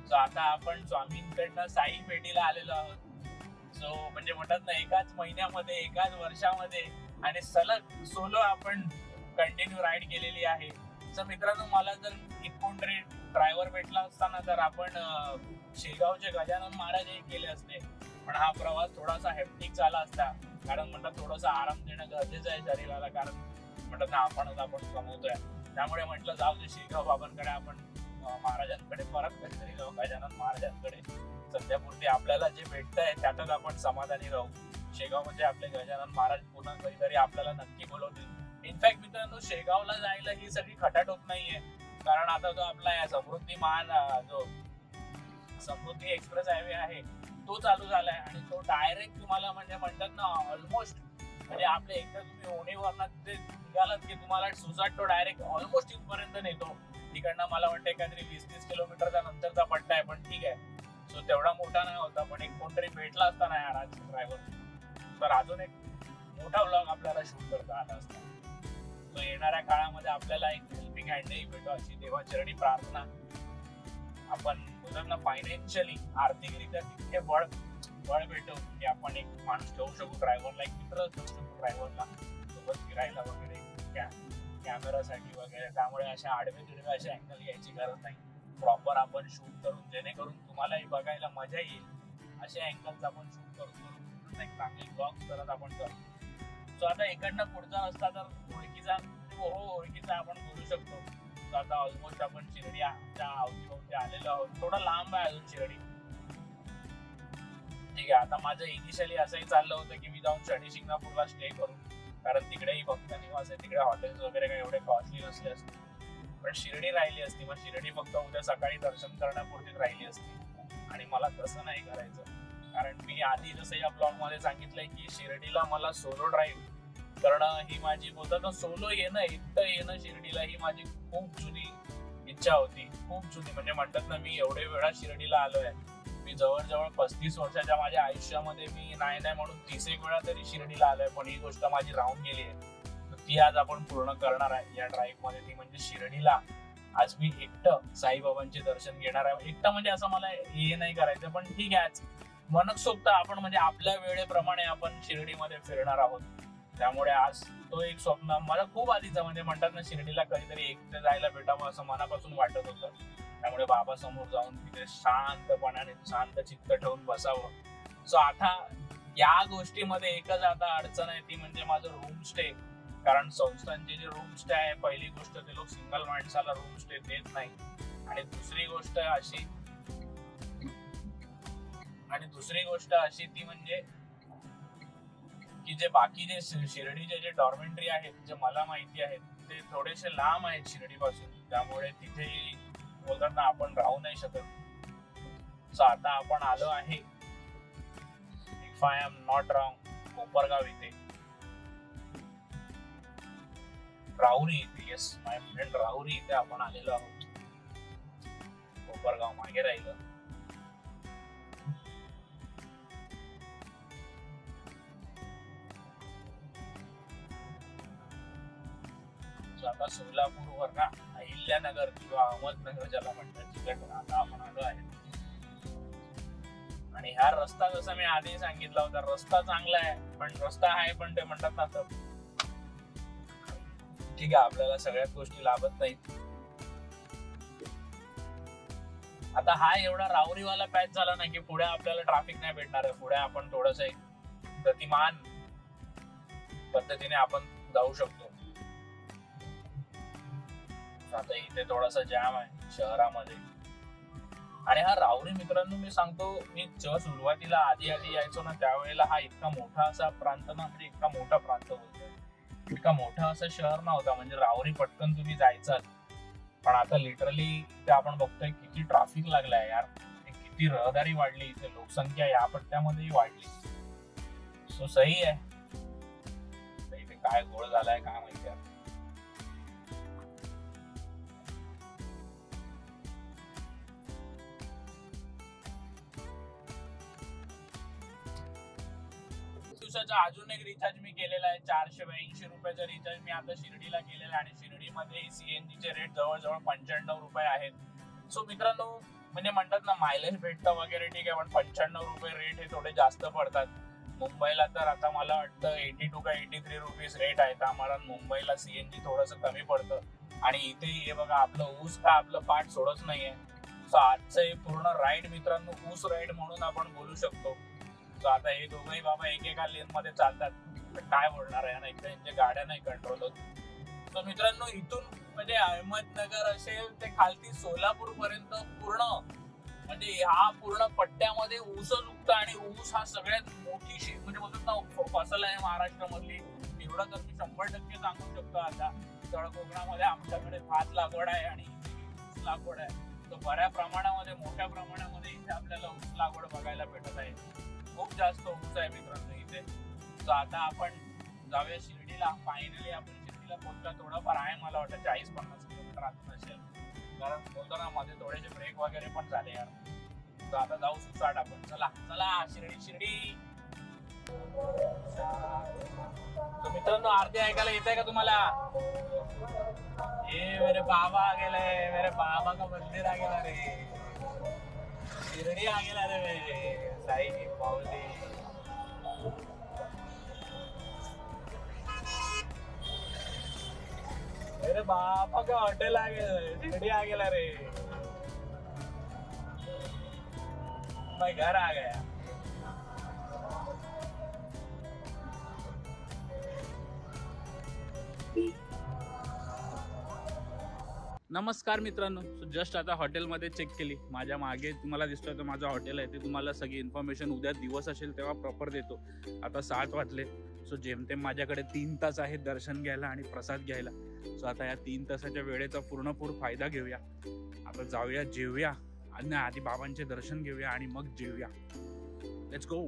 सो आता आपण स्वामींकडनं साई पेढीला आलेलो आहोत. सो म्हणजे म्हणतात ना, एकाच महिन्यामध्ये, एकाच वर्षामध्ये आणि सलग सोलो आपण कंटिन्यू राईड केलेली आहे. सो मित्रांनो, मला जर कोणतरी ड्रायव्हर भेटला असताना तर आपण शेगावचे गजानन महाराज हे केले असते. पण हा प्रवास थोडासा हेक्टिक झाला असता, कारण म्हणतात थोडासा आराम देणं गरजेचं आहे शरीराला, कारण म्हणतात ना आपण कमवतोय. त्यामुळे म्हटलं जाऊ दे, शेगाव बाबांकडे आपण महाराजांकडे परत कधीतरी जाऊ, गजानन महाराजांकडे. सध्यापुरती आपल्याला जे भेटतंय त्यातच आपण समाधानी राहू. शेगाव म्हणजे आपले गजानन महाराज पुन्हा कधीतरी आपल्याला नक्की बोलवतील. इनफॅक्ट मित्रांनो, शेगावला जायला ही सगळी खटाट होत नाहीये, कारण आता जो आपला जो समृद्धी एक्सप्रेस हायवे आहे तो चालू झालाय. आणि तो डायरेक्ट तुम्हाला म्हणजे म्हणतात ना, ऑलमोस्ट म्हणजे आपल्या एकदा तुम्ही ओणीवरनं तिथे निघालात की तुम्हाला सुसाट तो डायरेक्ट ऑलमोस्ट इथपर्यंत नेतो. तिकडनं मला वाटतं काहीतरी 20-30 किलोमीटरचा नंतरचा पट्टा आहे, पण ठीक आहे. सो तेवढा मोठा नाही होता, पण एक कोणतरी भेटला असता ना यार आज ड्रायव्हर, तर अजून एक मोठा व्लॉग आपल्याला शूट करता आला असता. सो येणाऱ्या काळामध्ये आपल्याला एक हेल्पिंग हँडही भेटो अशी देवाचरणी प्रार्थना. आपण बोलत ना फायनान्शियली आर्थिकरित्या तितके बळ भेटो की आपण एक माणूस ठेवू शकू ड्रायव्हरला, एक मित्र ठेवू शकू ड्रायव्हरला सोबत फिरायला वगैरे, कॅमेरासाठी वगैरे. त्यामुळे अशा आडवे तिडवे असे अँगल घ्यायची गरज नाही. प्रॉपर आपण शूट करून जेणेकरून तुम्हालाही बघायला मजा येईल असे अँगल्स आपण शूट करून एक चांगले ब्लॉग करत आपण करतो. सो आता इकडनं पुढचा रस्ता तर ओळखीचा आपण बोलू शकतो. सो आता ऑलमोस्ट आपण शिर्डीच्या अवतीभोवती आलेलो आहोत. थोडा लांब आहे अजून शिर्डी. ठीक आहे, आता माझं इनिशियली असंही चाललं होतं की मी जाऊन शनी शिंगणापूरला स्टे करू, कारण तिकडेही भक्त निवास आहे, तिकडे हॉटेल्स वगैरे काही एवढे कॉस्टली नसले असते. पण शिर्डी राहिली असती, मग शिर्डी फक्त उद्या सकाळी दर्शन करण्यापुरतीच राहिली असती आणि मला तसं नाही करायचं. कारण मी आधी जसं या ब्लॉग मध्ये सांगितलंय की शिर्डीला मला सोलो ड्राईव्ह करणं ही माझी, बोलतात ना सोलो येणं, एकटं येणं शिर्डीला ही माझी खूप जुनी इच्छा होती. खूप जुनी म्हणजे म्हणतात ना, मी एवढे वेळा शिर्डीला आलोय. मी जवळजवळ 35 वर्षाच्या माझ्या आयुष्यामध्ये मी नाही म्हणून 30 वेळा तरी शिर्डीला आलोय, पण ही गोष्ट माझी राहून गेली आहे. ती आज आपण पूर्ण करणार आहे या ड्राईव्ह मध्ये. ती म्हणजे शिर्डीला आज मी एकटं साईबाबांचे दर्शन घेणार आहे. एकटं म्हणजे असं मला हे नाही करायचं, पण ठीक आहे, आज मनसोक्त आपण म्हणजे आपल्या वेळेप्रमाणे आपण शिर्डीमध्ये फिरणार आहोत. त्यामुळे आज तो एक स्वप्न मला खूप आधीचा, म्हणजे म्हणतात ना शिर्डीला कधीतरी एकटं जायला भेटावं असं मनापासून वाटत होतं. त्यामुळे बाबा समोर जाऊन तिथे शांतपणाने शांत चित्त ठेवून बसावं. सो आता या गोष्टीमध्ये एकच आता अडचण आहे, ती म्हणजे माझं रूम स्टे. कारण संस्थांचे जे रूम स्टे आहे, पहिली गोष्ट ते लोक सिंगल माणसाला रूम स्टे देत नाही, आणि दुसरी गोष्ट अशी ती म्हणजे की जे बाकी जे शिर्डीचे जे डॉर्मेंटरी आहेत, जे मला माहिती आहेत, ते थोडेसे लांब आहेत शिर्डी पासून. त्यामुळे तिथे बोलतात ना आपण राहू नाही शकत. सो आता आपण आलो आहे, if I am not wrong, Kopargaon इथे, राहुरी इथे. येस, माय फ्रेंड राहुरी इथे आपण आलेलो आहोत. कोपरगाव मागे राहिलं. आता सोलापूरवर ना अहिल्यानगर किंवा अहमदनगर ज्याला म्हणतात, तिकडे आता आपण आलो आहे. आणि हा रस्ता जसा मी आधी सांगितला होता, रस्ता चांगला आहे, पण रस्ता आहे पण ते म्हणतात ना तर ठीक आहे, आपल्याला सगळ्याच गोष्टी लाभत नाहीत. आता हा एवढा राहुरीवाला पॅच झाला ना की पुढे आपल्याला ट्रॅफिक नाही भेटणार आहे. पुढे आपण थोडस गतिमान पद्धतीने आपण जाऊ शकतो. आता इथे थोडासा जॅम आहे शहरामध्ये. आणि हा राहुरी मित्रांनो, मी सांगतो, मी जेव्हा सुरुवातीला आधी यायचो ना, त्यावेळेला हा इतका मोठा असा प्रांत ना, म्हणजे इतका मोठा प्रांत बोलतोय, इतका मोठा असं शहर नव्हता. म्हणजे राहुरी पटकन तुम्ही जायचं, पण आता लिटरली ते आपण बघतोय किती ट्रॅफिक लागलाय यार, किती रहदारी वाढली, इथे लोकसंख्या या पट्ट्यामध्येही वाढली. सो सही आहे. इथे काय गोळ झालाय काय माहिती आहे. अजून एक रिचार्ज मी केलेला आहे, 482 रुपयाचा रिचार्ज मी आता शिर्डीला केलेला आहे. आणि शिर्डीमध्ये सीएनजी चे रेट जवळजवळ 95 रुपये आहेत. सो मित्रांनो, म्हणजे म्हणतात ना मायलेज भेटतं वगैरे, ठीक आहे, पण 95 रुपये रेट हे थोडे जास्त पडतात. मुंबईला तर आता मला वाटतं 82 का 83 रुपीज रेट आहे. तर आम्हाला मुंबईला सीएनजी थोडंसं कमी पडतं. आणि इथे हे बघा, आपलं ऊस का आपलं पाठ सोडच नाहीये. सो आजचं हे पूर्ण राईड मित्रांनो ऊस राईड म्हणून आपण बोलू शकतो. आता हे दोघंही बाबा एकेका लेन मध्ये चालतात, काय बोलणार आहे ना, एकदा यांच्या गाड्या नाही कंट्रोल होत. तर मित्रांनो, इथून म्हणजे अहमदनगर असेल ते खालती सोलापूर पर्यंत पूर्ण म्हणजे ह्या पूर्ण पट्ट्यामध्ये ऊसच उगतं. आणि ऊस हा सगळ्यात मोठी म्हणजे बोलतात ना फसल आहे महाराष्ट्रामधली. एवढं तर मी 100% सांगू शकतो. आता तळ कोकणामध्ये आमच्याकडे भात लागवड आहे आणि ऊस लागवड आहे. तर बऱ्या प्रमाणामध्ये, मोठ्या प्रमाणामध्ये इथे आपल्याला ऊस लागवड बघायला भेटत आहे. खूप जास्त ऊस आहे मित्रांनो इथे. तर आता आपण जाऊया शिर्डीला. फायनली आपण शिर्डीला पोहोचला. थोडंफार आहे, मला वाटतं 40-50 किलोमीटर आतून असेल, कारण बोलताना मध्ये थोडेसे ब्रेक वगैरे पण झाले यार. सो आता जाऊ सुसाट आपण. चला चला शिर्डी. तो मित्रांनो आरती ऐकायला येत आहे का तुम्हाला? ये मेरे बाबा आ गेले, मेरे बाबा का मंदिर आ गेला रे, शिर्डी आ गेला रे मेरे साई पावली. मेरे बाबा का हॉटेल आ गया, शिर्डी आ गेला रे, मैं घर आ गया. नमस्कार मित्रांनो. सो जस्ट आता हॉटेलमध्ये चेक केली. माझ्या मागे तुम्हाला दिसतोय तर माझं हॉटेल आहे. ते तुम्हाला सगळी इन्फॉर्मेशन उद्या दिवस असेल तेव्हा प्रॉपर देतो. आता 7 वाजले. सो जेमतेम माझ्याकडे 3 तास आहेत दर्शन घ्यायला आणि प्रसाद घ्यायला. सो आता या 3 तासाच्या वेळेचा पूर्णपूर फायदा घेऊया. आता जाऊया, जेवूया आणि आधी बाबांचे दर्शन घेऊया आणि मग जेवूया. Let's go.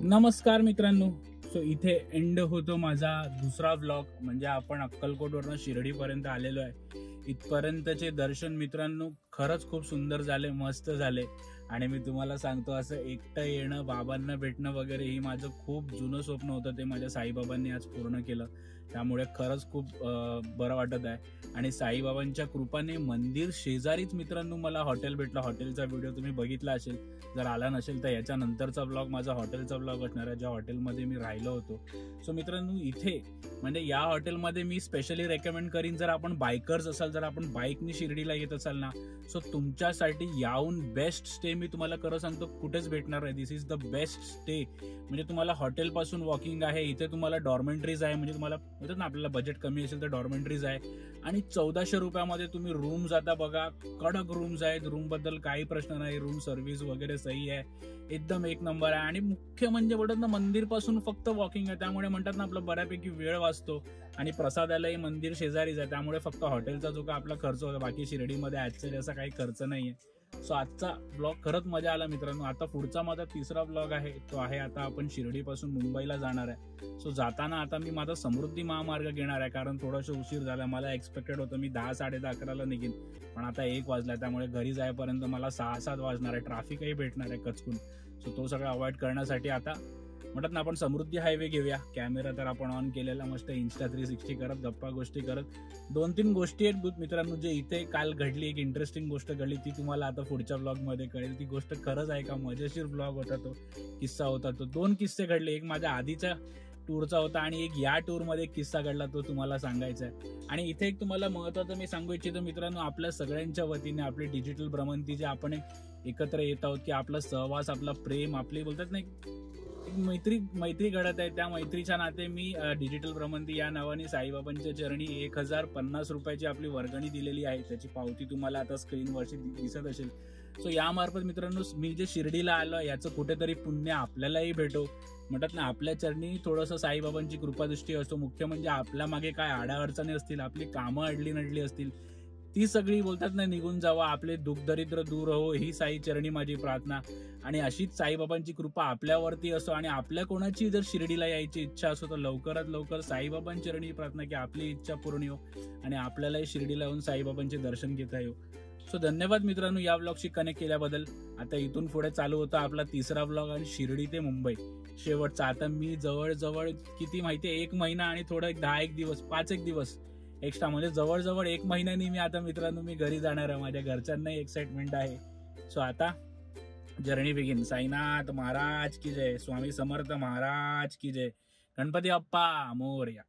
नमस्कार मित्रांनो. सो इथे एंड होतो माझा दुसरा व्लॉग. म्हणजे आपण अक्कलकोटवरनं शिर्डीपर्यंत आलेलो आहे. इथपर्यंतचे दर्शन मित्रांनो खरंच खूप सुंदर झाले, मस्त झाले. आणि मी तुम्हाला सांगतो, असं एकटं येणं, बाबांना भेटणं वगैरे ही माझं खूप जुनं स्वप्न होतं. ते माझ्या साईबाबांनी आज पूर्ण केलं. त्यामुळे खरंच खूप बरं वाटत आहे. आणि साईबाबांच्या कृपाने मंदिर शेजारीच मित्रांनो मला हॉटेल भेटलं. हॉटेलचा व्हिडिओ तुम्ही बघितला असेल. जर आला नसेल तर याच्या नंतरचा व्लॉग माझा हॉटेलचा व्लॉग असणार आहे, ज्या हॉटेलमध्ये मी राहिलो होतो. सो मित्रांनो इथे म्हणजे या हॉटेलमध्ये मी स्पेशली रेकमेंड करीन, जर आपण बायकर्स असाल, जर आपण बाईकनी शिर्डीला येत असाल ना, सो तुमच्यासाठी याहून बेस्ट स्टे मी तुम्हाला खरं सांगतो कुठेच भेटणार आहे. दिस इज द बेस्ट स्टे. म्हणजे तुम्हाला हॉटेलपासून वॉकिंग आहे. इथे तुम्हाला डॉर्मेंटरीज आहे. म्हणजे तुम्हाला म्हणतात ना आपल्याला बजेट कमी असेल तर डॉर्मेंटरीज आहे. आणि 1400 रुपयामध्ये तुम्ही रूम जाता बघा. कडक रूम्स आहेत. रूम बद्दल काही प्रश्न नाही. रूम सर्व्हिस वगैरे सही आहे, एकदम एक नंबर आहे. आणि मुख्य म्हणजे बोलतात ना मंदिर पासून फक्त वॉकिंग आहे. त्यामुळे म्हणतात ना आपलं बऱ्यापैकी वेळ वाचतो. आणि प्रसादालाही मंदिर शेजारीच आहे. त्यामुळे फक्त हॉटेलचा जो का आपला खर्च होता, बाकी शिर्डीमध्ये ऍक्च्युअली असा काही खर्च नाहीये. सो आजचा ब्लॉग खरंच मजा आला मित्रांनो. आता पुढचा माझा तिसरा ब्लॉग आहे, तो आहे आता आपण शिर्डीपासून मुंबईला जाणार आहे. सो जाताना आता मी माझा समृद्धी महामार्ग घेणार आहे, कारण थोडंसं उशीर झाला. मला एक्सपेक्टेड होतं मी 10, 10:30 निघेन, पण आता 1 वाजलाय. त्यामुळे घरी जाईपर्यंत मला 6-7 वाजणार आहे. ट्रॅफिकही भेटणार आहे कचकून. सो तो सगळं अवॉइड करण्यासाठी आता म्हणतात ना आपण समृद्धी हायवे घेऊया. कॅमेरा तर आपण ऑन केलेला, मस्त Insta 360 करत, गप्पा गोष्टी करत. 2-3 गोष्टी आहेत मित्रांनो जे इथे काल घडली. एक इंटरेस्टिंग गोष्ट घडली, ती तुम्हाला आता पुढच्या ब्लॉगमध्ये कळेल. ती गोष्ट खरंच आहे का मजेशीर ब्लॉग होता, तो किस्सा होता. तो 2 किस्से घडले. एक माझ्या आधीच्या टूरचा होता आणि एक या टूरमध्ये एक किस्सा घडला, तो तुम्हाला सांगायचा आहे. आणि इथे एक तुम्हाला महत्त्वाचं मी सांगू इच्छितो मित्रांनो, आपल्या सगळ्यांच्या वतीने आपली डिजिटल भ्रमंती जे आपण एकत्र येत आहोत, की आपला सहवास, आपला प्रेम, आपली बोलतात नाही मैत्री घडत आहे. त्या मैत्रीच्या नाते मी डिजिटल भ्रमंती या नावाने साईबाबांच्या चरणी 1050 रुपयाची आपली वर्गणी दिलेली आहे. त्याची पावती तुम्हाला आता स्क्रीनवरची दिसत असेल. सो यामार्फत मित्रांनो मी जे शिर्डीला आलो याचं कुठेतरी पुण्य आपल्यालाही भेटो. म्हणतात ना आपल्या चरणी थोडंसं साईबाबांची कृपादृष्टी असतो. मुख्य म्हणजे आपल्या मागे काय आडाअडचणी असतील, आपली कामं अडली नडली असतील, ती सगळी बोलतात ना निघून जावा. आपले दुःखदरिद्र दूर हो, ही साई चरणी माझी प्रार्थना. आणि अशीच साईबाबांची कृपा आपल्यावरती असो. आणि आपल्या कोणाची जर शिर्डीला यायची इच्छा असो तर लवकरात लवकर साईबाबांची चरणी प्रार्थना की आपली इच्छा पूर्ण हो आणि आपल्यालाही शिर्डीला येऊन साईबाबांचे दर्शन घेता येऊ. सो धन्यवाद मित्रांनो या ब्लॉगशी कनेक्ट केल्याबद्दल. आता इथून पुढे चालू होता आपला तिसरा ब्लॉग आणि शिर्डी ते मुंबई शेवटचा. आता मी जवळजवळ किती माहितीये 1 महिना आणि थोडं 10 दिवस 5 दिवस एक्स्ट्रा, म्हणजे जवळजवळ 1 महिन्यानी मी आता मित्रांनो मी घरी जाणार आहे. माझ्या घरच्यांनाही एक्साइटमेंट आहे. सो आता जर्नी बिगिन. साईनाथ महाराज की जय, स्वामी समर्थ महाराज की जय, गणपती बाप्पा मोरया.